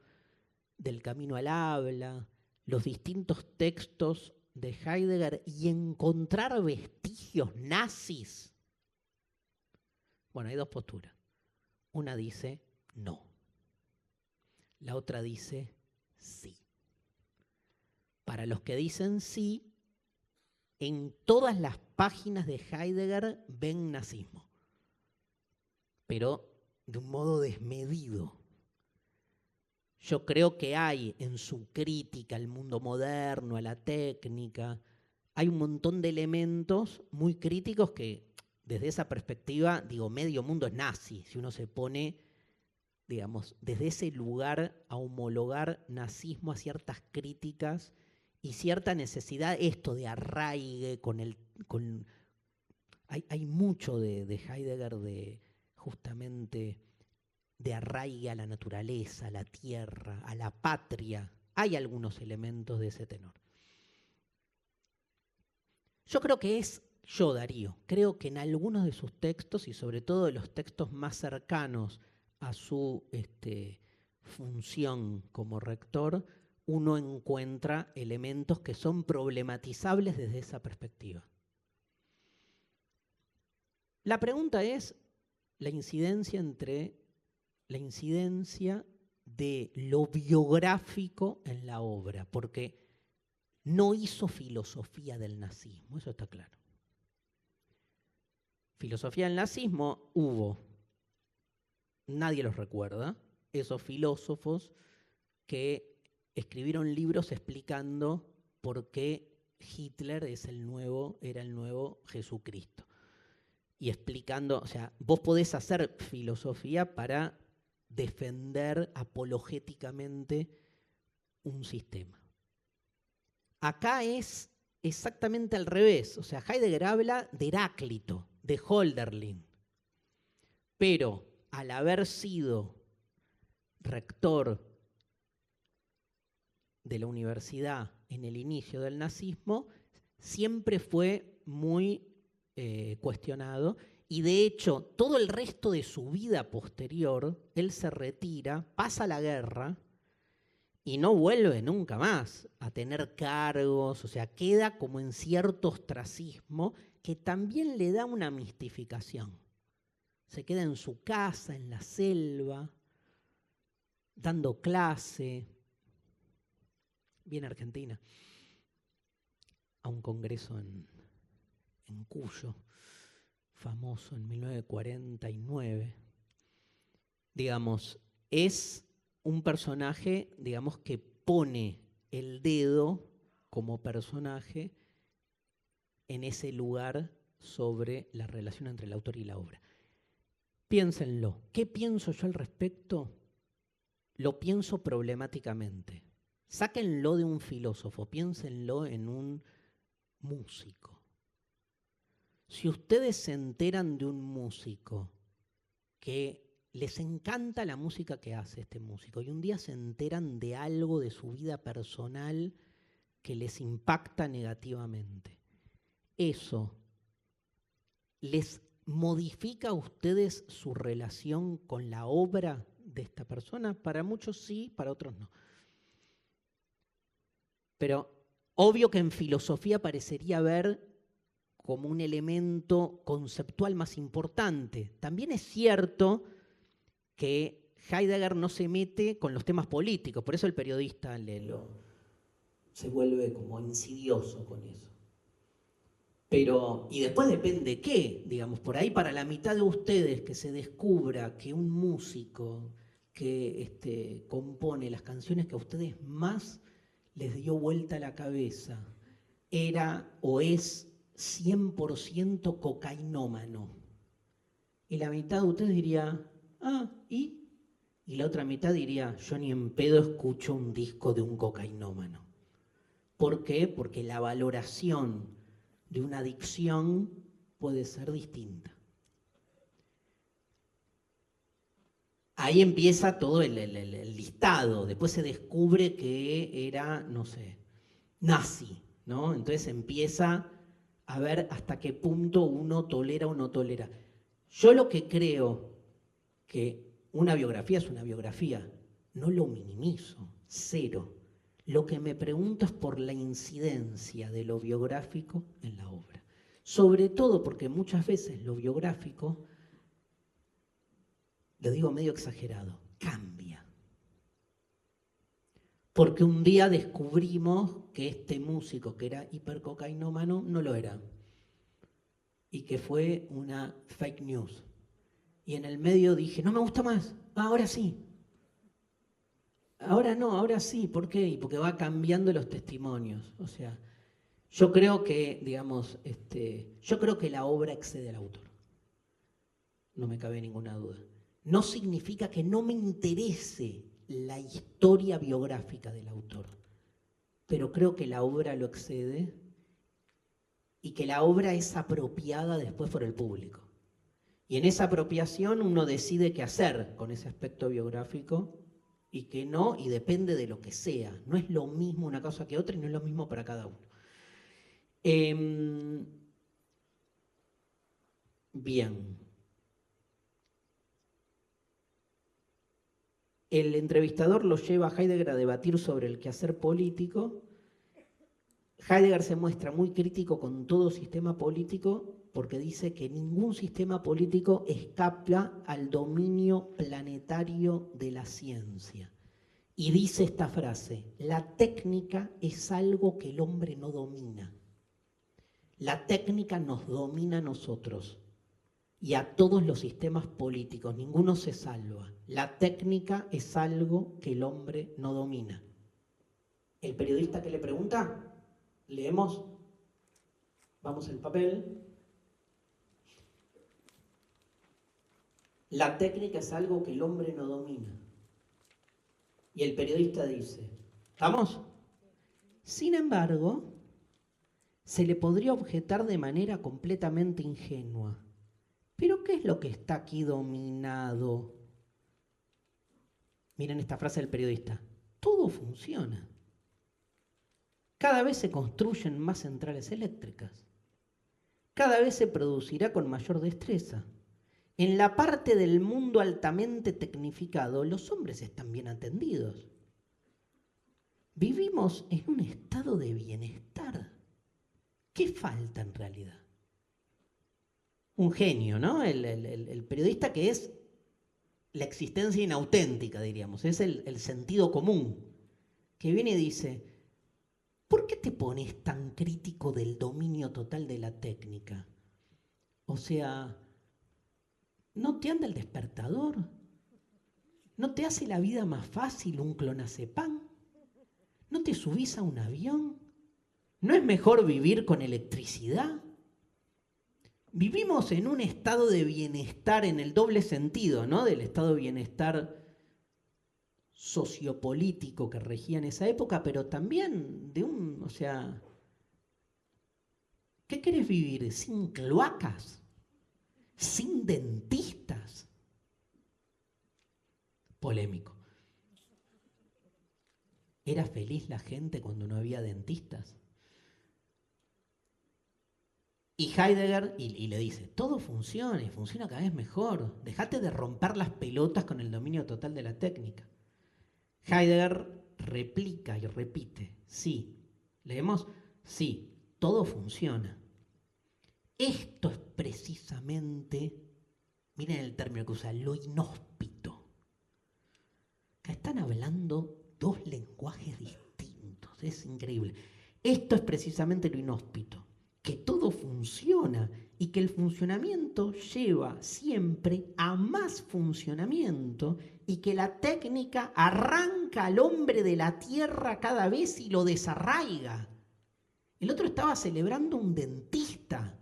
Del Camino al Habla, los distintos textos de Heidegger y encontrar vestigios nazis. Bueno, hay dos posturas. Una dice no. la otra dice sí. Para los que dicen sí, en todas las páginas de Heidegger ven nazismo, pero de un modo desmedido. Yo creo que hay en su crítica al mundo moderno, a la técnica, hay un montón de elementos muy críticos que, desde esa perspectiva, digo, medio mundo es nazi. Si uno se pone, digamos, desde ese lugar a homologar nazismo a ciertas críticas y cierta necesidad, esto de arraigue hay mucho de Heidegger justamente de arraigue a la naturaleza, a la tierra, a la patria. Hay algunos elementos de ese tenor. Yo creo que Darío, creo que en algunos de sus textos, y sobre todo en los textos más cercanos a su función como rector, uno encuentra elementos que son problematizables desde esa perspectiva. La pregunta es la incidencia de lo biográfico en la obra, porque no hizo filosofía del nazismo, eso está claro. Filosofía del nazismo hubo, nadie los recuerda, esos filósofos que escribieron libros explicando por qué Hitler era el nuevo Jesucristo. Y explicando, o sea, vos podés hacer filosofía para defender apologéticamente un sistema. Acá es exactamente al revés. O sea, Heidegger habla de Heráclito, de Hölderlin. Pero al haber sido rector de la universidad en el inicio del nazismo, siempre fue muy cuestionado. Y de hecho, todo el resto de su vida posterior, él se retira, pasa la guerra y no vuelve nunca más a tener cargos, o sea, queda como en cierto ostracismo que también le da una mistificación. Se queda en su casa, en la selva, dando clase, viene a Argentina, a un congreso en Cuyo, famoso en 1949. Digamos, es un personaje, digamos, que pone el dedo como personaje en ese lugar sobre la relación entre el autor y la obra. Piénsenlo. ¿Qué pienso yo al respecto? Lo pienso problemáticamente. Sáquenlo de un filósofo, piénsenlo en un músico. Si ustedes se enteran de un músico que les encanta la música que hace este músico y un día se enteran de algo de su vida personal que les impacta negativamente, ¿eso les modifica a ustedes su relación con la obra de esta persona? Para muchos sí, para otros no. Pero obvio que en filosofía parecería haber como un elemento conceptual más importante. También es cierto que Heidegger no se mete con los temas políticos, por eso el periodista se vuelve como insidioso con eso. Pero, y después depende qué, digamos, por ahí para la mitad de ustedes que se descubra que un músico que compone las canciones que a ustedes más les dio vuelta la cabeza era o es 100% cocainómano. Y la mitad de ustedes diría, ¿y? Y la otra mitad diría, yo ni en pedo escucho un disco de un cocainómano. ¿Por qué? Porque la valoración de una adicción puede ser distinta. Ahí empieza todo el listado. Después se descubre que era, no sé, nazi, ¿no? Entonces empieza a ver hasta qué punto uno tolera o no tolera. Yo lo que creo que una biografía es una biografía, no lo minimizo, cero. Lo que me pregunto es por la incidencia de lo biográfico en la obra. Sobre todo porque muchas veces lo biográfico, lo digo medio exagerado, cambia. porque un día descubrimos que este músico que era hipercocainómano no lo era y que fue una fake news. Y en el medio dije, no me gusta más, ahora sí. Ahora no, ahora sí, ¿por qué? Porque va cambiando los testimonios. O sea, yo creo que, digamos, yo creo que la obra excede al autor. No me cabe ninguna duda. No significa que no me interese la historia biográfica del autor, pero creo que la obra lo excede y que la obra es apropiada después por el público. Y en esa apropiación uno decide qué hacer con ese aspecto biográfico y qué no, y depende de lo que sea. No es lo mismo una cosa que otra y no es lo mismo para cada uno. Bien. El entrevistador lo lleva a Heidegger a debatir sobre el quehacer político. Heidegger se muestra muy crítico con todo sistema político porque dice que ningún sistema político escapa al dominio planetario de la ciencia. Y dice esta frase, la técnica es algo que el hombre no domina. La técnica nos domina a nosotros y a todos los sistemas políticos, ninguno se salva. La técnica es algo que el hombre no domina. El periodista que le pregunta, leemos, vamos al papel. La técnica es algo que el hombre no domina. Y el periodista dice, ¿estamos? Sin embargo, se le podría objetar de manera completamente ingenua. ¿Pero qué es lo que está aquí dominado? Miren esta frase del periodista. Todo funciona. Cada vez se construyen más centrales eléctricas. Cada vez se producirá con mayor destreza. En la parte del mundo altamente tecnificado, los hombres están bien atendidos. Vivimos en un estado de bienestar. ¿Qué falta en realidad? Un genio, ¿no? El periodista que es la existencia inauténtica, diríamos, es el sentido común, que viene y dice, ¿por qué te pones tan crítico del dominio total de la técnica? O sea, ¿no te anda el despertador? ¿No te hace la vida más fácil un clonazepam? ¿No te subís a un avión? ¿No es mejor vivir con electricidad? Vivimos en un estado de bienestar en el doble sentido, ¿no? Del estado de bienestar sociopolítico que regía en esa época, pero también de o sea, ¿qué querés vivir? ¿Sin cloacas? ¿Sin dentistas? Polémico. ¿Era feliz la gente cuando no había dentistas? Y Heidegger, y le dice, todo funciona y funciona cada vez mejor. Dejate de romper las pelotas con el dominio total de la técnica. Heidegger replica y repite, sí, leemos, sí, todo funciona. Esto es precisamente, miren el término que usa, lo inhóspito. Que están hablando dos lenguajes distintos, es increíble. Esto es precisamente lo inhóspito. Que todo funciona y que el funcionamiento lleva siempre a más funcionamiento y que la técnica arranca al hombre de la tierra cada vez y lo desarraiga. El otro estaba celebrando un dentista.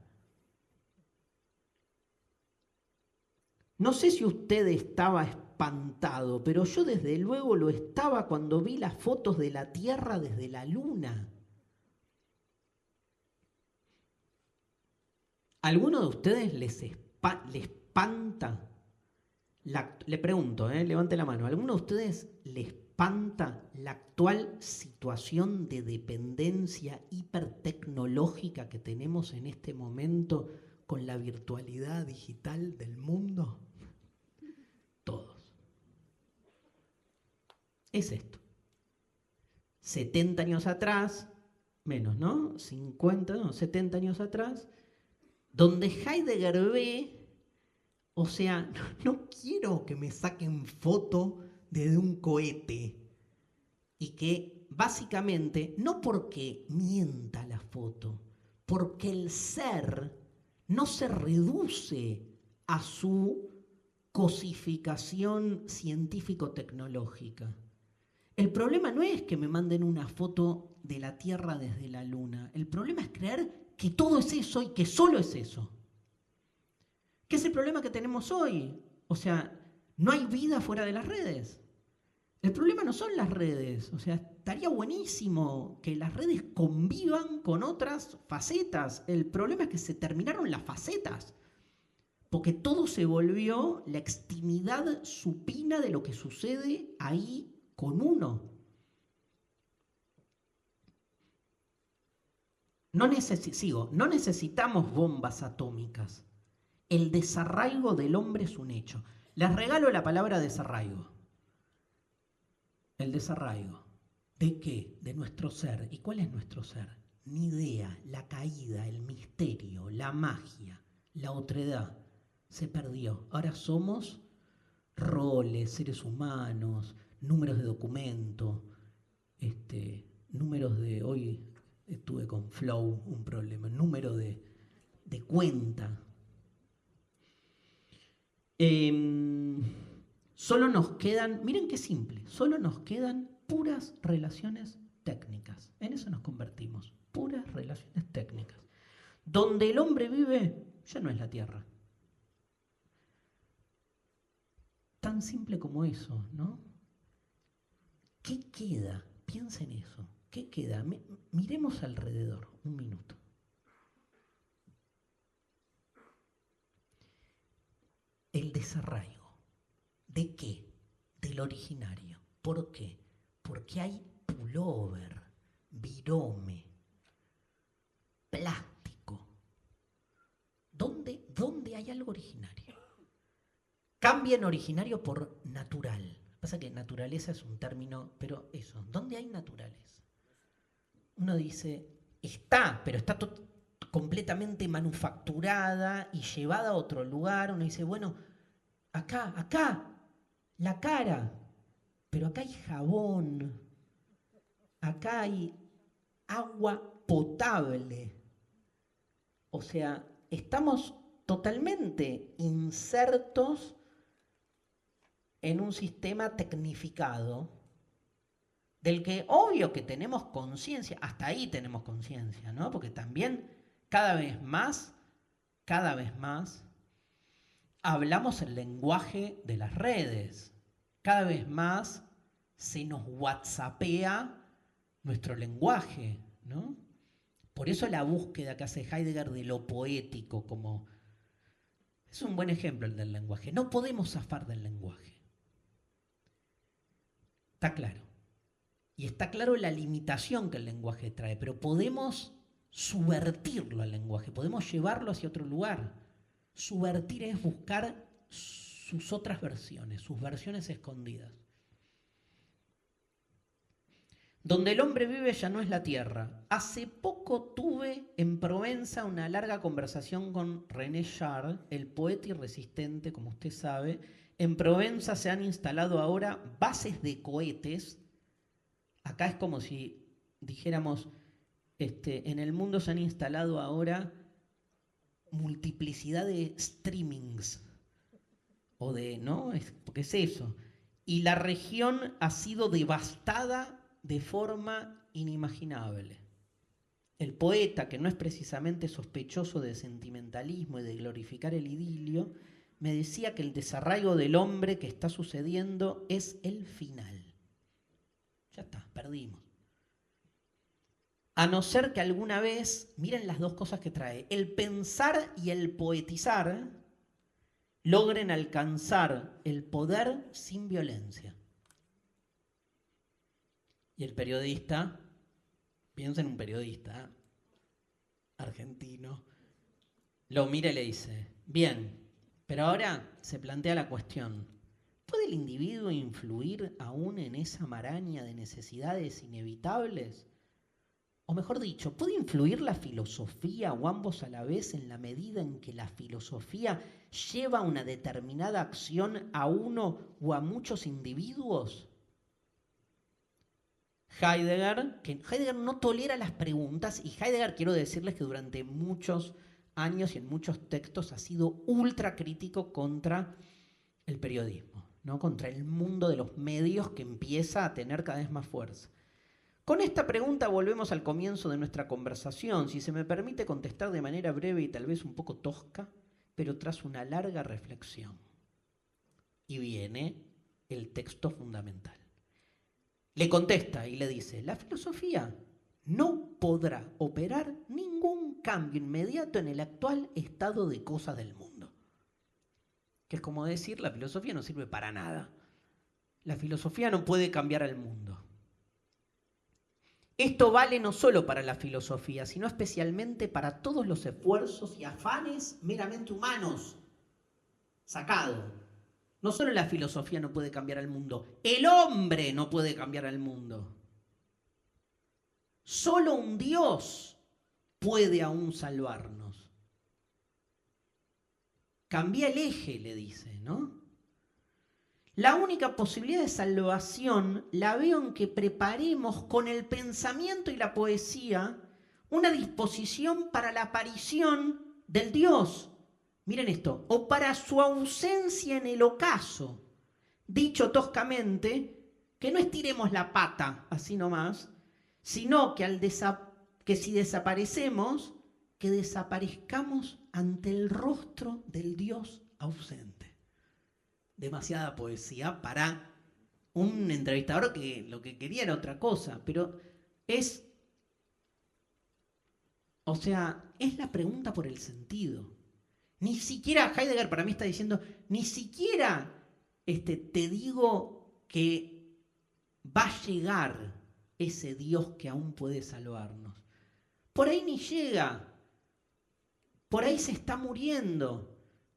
No sé si usted estaba espantado, pero yo desde luego lo estaba cuando vi las fotos de la Tierra desde la Luna. ¿Alguno de ustedes les espanta? Le pregunto, levante la mano. ¿Alguno de ustedes les espanta la actual situación de dependencia hipertecnológica que tenemos en este momento con la virtualidad digital del mundo? Todos. Es esto. 70 años atrás, menos, ¿no? 50, no, 70 años atrás, donde Heidegger ve, o sea, no quiero que me saquen foto desde un cohete, y que básicamente, no porque mienta la foto, porque el ser no se reduce a su cosificación científico-tecnológica. El problema no es que me manden una foto de la Tierra desde la Luna. El problema es creer que todo es eso y que solo es eso. ¿Qué es el problema que tenemos hoy? O sea, no hay vida fuera de las redes. El problema no son las redes. O sea, estaría buenísimo que las redes convivan con otras facetas. El problema es que se terminaron las facetas. Porque todo se volvió la extimidad supina de lo que sucede ahí con uno. No necesitamos bombas atómicas. El desarraigo del hombre es un hecho. Les regalo la palabra desarraigo. El desarraigo. ¿De qué? De nuestro ser. ¿Y cuál es nuestro ser? Ni idea. La caída, el misterio, la magia, la otredad. Se perdió. Ahora somos roles, seres humanos, números de documento, números de... Hoy estuve con Flow, un problema, número de cuenta. Solo nos quedan, miren qué simple, solo nos quedan puras relaciones técnicas. En eso nos convertimos, puras relaciones técnicas. Donde el hombre vive ya no es la Tierra. Tan simple como eso, ¿no? ¿Qué queda? Piensa en eso. ¿Qué queda? Miremos alrededor, un minuto. El desarraigo. ¿De qué? Del originario. ¿Por qué? Porque hay pullover, virome, plástico. ¿Dónde hay algo originario? Cambien originario por natural. Pasa que naturaleza es un término, pero eso, ¿dónde hay naturales? Uno dice, pero está completamente manufacturada y llevada a otro lugar. Uno dice, bueno, acá, la cara, pero acá hay jabón, acá hay agua potable. O sea, estamos totalmente insertos en un sistema tecnificado del que obvio que tenemos conciencia, hasta ahí tenemos conciencia, ¿no? Porque también cada vez más hablamos el lenguaje de las redes. Cada vez más se nos whatsappea nuestro lenguaje, ¿no? Por eso la búsqueda que hace Heidegger de lo poético como... Es un buen ejemplo el del lenguaje. No podemos zafar del lenguaje. Está claro. Y está claro la limitación que el lenguaje trae, pero podemos subvertirlo al lenguaje, podemos llevarlo hacia otro lugar. Subvertir es buscar sus otras versiones, sus versiones escondidas. Donde el hombre vive ya no es la tierra. Hace poco tuve en Provenza una larga conversación con René Char, el poeta y resistente, como usted sabe. En Provenza se han instalado ahora bases de cohetes. Acá es como si dijéramos, en el mundo se han instalado ahora multiplicidad de streamings. O de, ¿no? Porque es eso. Y la región ha sido devastada de forma inimaginable. El poeta, que no es precisamente sospechoso de sentimentalismo y de glorificar el idilio, me decía que el desarraigo del hombre que está sucediendo es el final. Ya está, perdimos. A no ser que alguna vez, miren las dos cosas que trae, el pensar y el poetizar logren alcanzar el poder sin violencia. Y el periodista, piensa en un periodista argentino, lo mira y le dice, bien, pero ahora se plantea la cuestión, ¿puede el individuo influir aún en esa maraña de necesidades inevitables? O mejor dicho, ¿puede influir la filosofía o ambos a la vez en la medida en que la filosofía lleva una determinada acción a uno o a muchos individuos? Heidegger, que Heidegger no tolera las preguntas, y Heidegger, quiero decirles que durante muchos años y en muchos textos ha sido ultra crítico contra el periodismo, ¿no? Contra el mundo de los medios que empieza a tener cada vez más fuerza. Con esta pregunta volvemos al comienzo de nuestra conversación, si se me permite contestar de manera breve y tal vez un poco tosca, pero tras una larga reflexión. Y viene el texto fundamental. Le contesta y le dice, la filosofía no podrá operar ningún cambio inmediato en el actual estado de cosas del mundo. Que es como decir, la filosofía no sirve para nada. La filosofía no puede cambiar al mundo. Esto vale no solo para la filosofía, sino especialmente para todos los esfuerzos y afanes meramente humanos. Sacado. No solo la filosofía no puede cambiar al mundo, el hombre no puede cambiar al mundo. Solo un Dios puede aún salvarnos. Cambia el eje, le dice, ¿no? La única posibilidad de salvación la veo en que preparemos con el pensamiento y la poesía una disposición para la aparición del Dios. Miren esto, o para su ausencia en el ocaso. Dicho toscamente, que no estiremos la pata así nomás, sino que si desaparecemos, que desaparezcamos ante el rostro del Dios ausente. Demasiada poesía para un entrevistador que lo que quería era otra cosa, pero es la pregunta por el sentido. Ni siquiera Heidegger para mí está diciendo, ni siquiera te digo que va a llegar ese Dios que aún puede salvarnos. Por ahí ni llega, por ahí se está muriendo,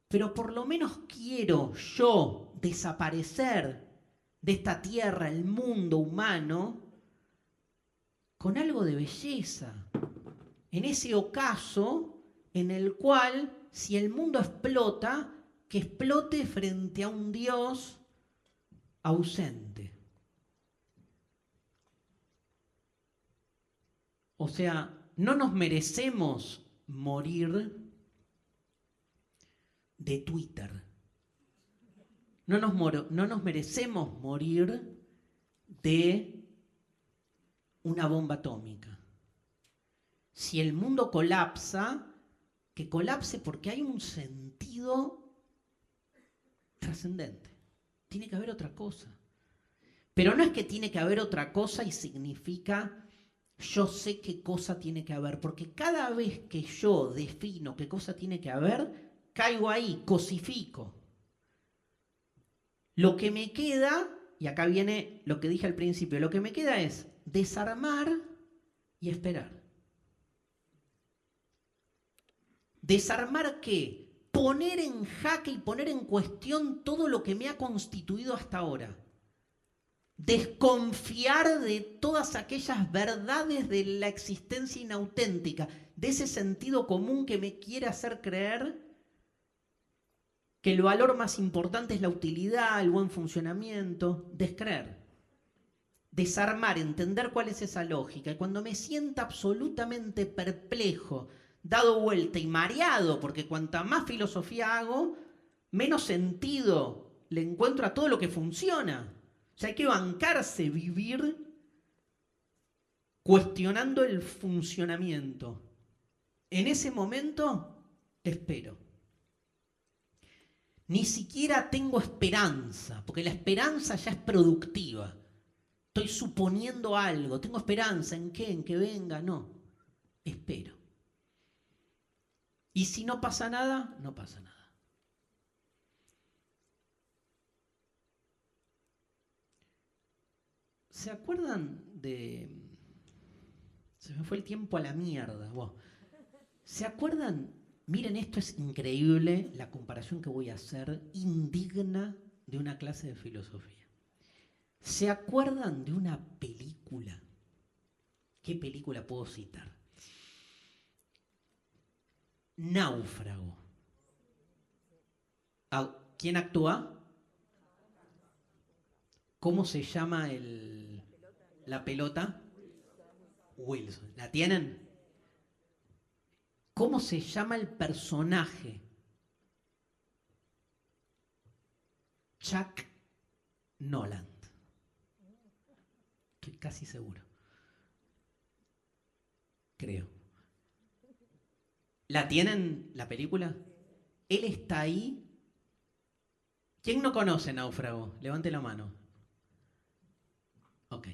pero por lo menos quiero yo desaparecer de esta tierra, el mundo humano, con algo de belleza, en ese ocaso en el cual si el mundo explota, que explote frente a un Dios ausente. O sea, no nos merecemos morir de Twitter. No nos merecemos morir de una bomba atómica. Si el mundo colapsa, que colapse porque hay un sentido trascendente. Tiene que haber otra cosa. Pero no es que tiene que haber otra cosa y significa yo sé qué cosa tiene que haber, porque cada vez que yo defino qué cosa tiene que haber, caigo ahí, cosifico. Lo que me queda, y acá viene lo que dije al principio, lo que me queda es desarmar y esperar. ¿Desarmar qué? Poner en jaque y poner en cuestión todo lo que me ha constituido hasta ahora. Desconfiar de todas aquellas verdades de la existencia inauténtica, de ese sentido común que me quiere hacer creer que el valor más importante es la utilidad, el buen funcionamiento. Descreer. Desarmar, entender cuál es esa lógica. Y cuando me sienta absolutamente perplejo, dado vuelta y mareado, porque cuanta más filosofía hago, menos sentido le encuentro a todo lo que funciona. O sea, hay que bancarse, vivir cuestionando el funcionamiento. En ese momento, espero. Ni siquiera tengo esperanza, porque la esperanza ya es productiva. Estoy suponiendo algo, tengo esperanza, ¿en qué? ¿En que venga? No, espero. Y si no pasa nada, no pasa nada. ¿Se acuerdan de... Se me fue el tiempo a la mierda. Wow. ¿Se acuerdan? Miren, esto es increíble, la comparación que voy a hacer, indigna de una clase de filosofía. ¿Se acuerdan de una película? ¿Qué película puedo citar? Náufrago. ¿Quién actúa? ¿Cómo se llama la pelota? Wilson. ¿La tienen? ¿Cómo se llama el personaje? Chuck Noland. Estoy casi seguro. Creo. ¿La tienen la película? Él está ahí. ¿Quién no conoce Náufrago? Levante la mano. Ok.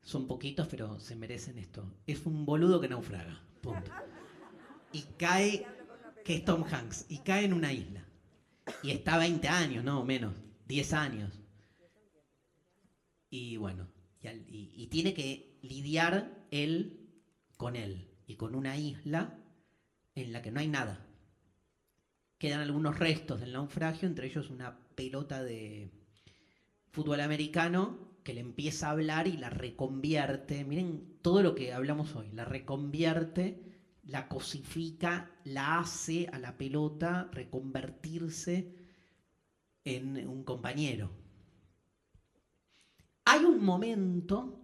Son poquitos, pero se merecen esto. Es un boludo que naufraga. Punto. Y cae, que es Tom Hanks, y cae en una isla. Y está 20 años, no, menos, 10 años. Y bueno, y tiene que lidiar él y con una isla en la que no hay nada. Quedan algunos restos del naufragio, entre ellos una pelota de fútbol americano que le empieza a hablar y la reconvierte. Miren todo lo que hablamos hoy, la reconvierte, la cosifica, la hace a la pelota reconvertirse en un compañero. Hay un momento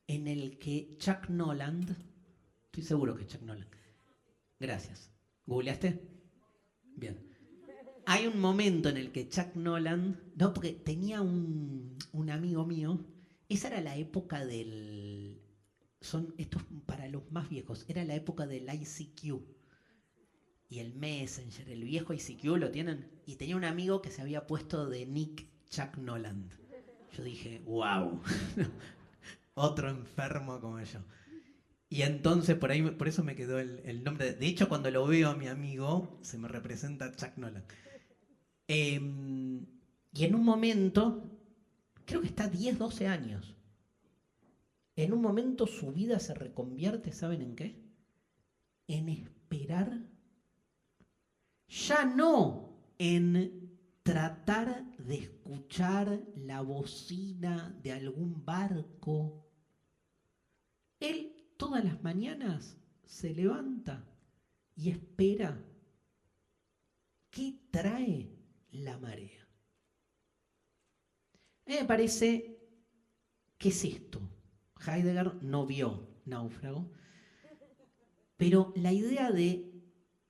en el que Chuck Noland, estoy seguro que es Chuck Noland, gracias, ¿googleaste? Bien. Hay un momento en el que Chuck Noland, no, porque tenía un amigo mío, esa era la época esto es para los más viejos, era la época del ICQ y el Messenger, el viejo ICQ, ¿lo tienen? Y tenía un amigo que se había puesto de nick Chuck Noland. Yo dije, wow, otro enfermo como yo. Y entonces por eso me quedó el nombre. De hecho, cuando lo veo a mi amigo, se me representa Chuck Noland. Y en un momento, creo que está 10, 12 años, en un momento su vida se reconvierte, ¿saben en qué? En esperar, ya no en tratar de escuchar la bocina de algún barco. Él todas las mañanas se levanta y espera. ¿Qué trae la marea? A mí me parece que es esto. Heidegger no vio Náufrago, pero la idea de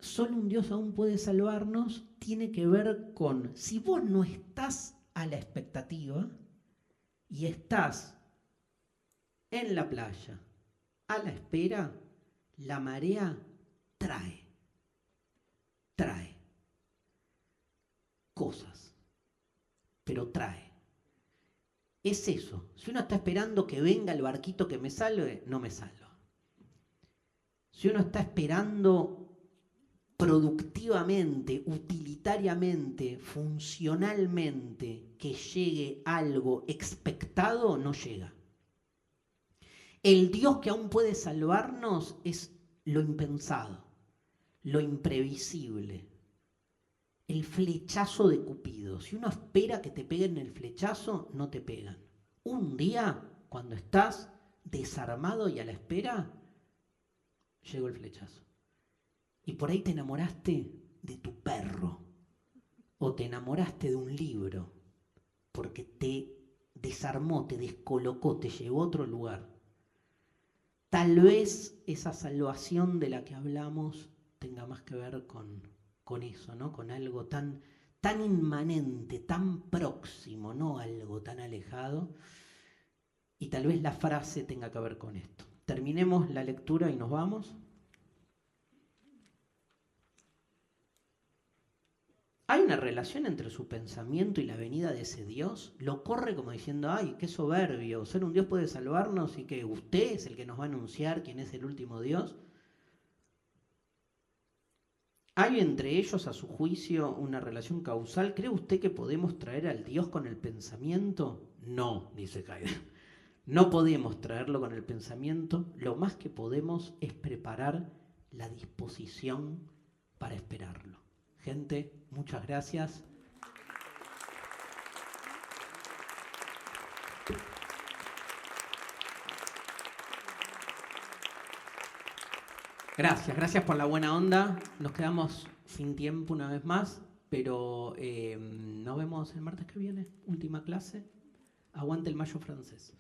solo un Dios aún puede salvarnos tiene que ver con, si vos no estás a la expectativa y estás en la playa a la espera, la marea trae cosas, pero trae. Es eso. Si uno está esperando que venga el barquito que me salve, no me salva. Si uno está esperando productivamente, utilitariamente, funcionalmente que llegue algo expectado, no llega. El Dios que aún puede salvarnos es lo impensado, lo imprevisible, el flechazo de Cupido. Si uno espera que te peguen el flechazo, no te pegan. Un día, cuando estás desarmado y a la espera, llegó el flechazo. Y por ahí te enamoraste de tu perro, o te enamoraste de un libro, porque te desarmó, te descolocó, te llevó a otro lugar. Tal vez esa salvación de la que hablamos tenga más que ver con eso, ¿no? Con algo tan inmanente, tan próximo, no algo tan alejado. Y tal vez la frase tenga que ver con esto. Terminemos la lectura y nos vamos. ¿Hay una relación entre su pensamiento y la venida de ese Dios? Lo corre como diciendo, ay, qué soberbio, ser un Dios puede salvarnos y que usted es el que nos va a anunciar quién es el último Dios. ¿Hay entre ellos, a su juicio, una relación causal? ¿Cree usted que podemos traer al Dios con el pensamiento? No, dice Heidegger. No podemos traerlo con el pensamiento. Lo más que podemos es preparar la disposición para esperarlo. Gente, muchas gracias. Gracias por la buena onda. Nos quedamos sin tiempo una vez más, pero nos vemos el martes que viene. Última clase. Aguante el mayo francés.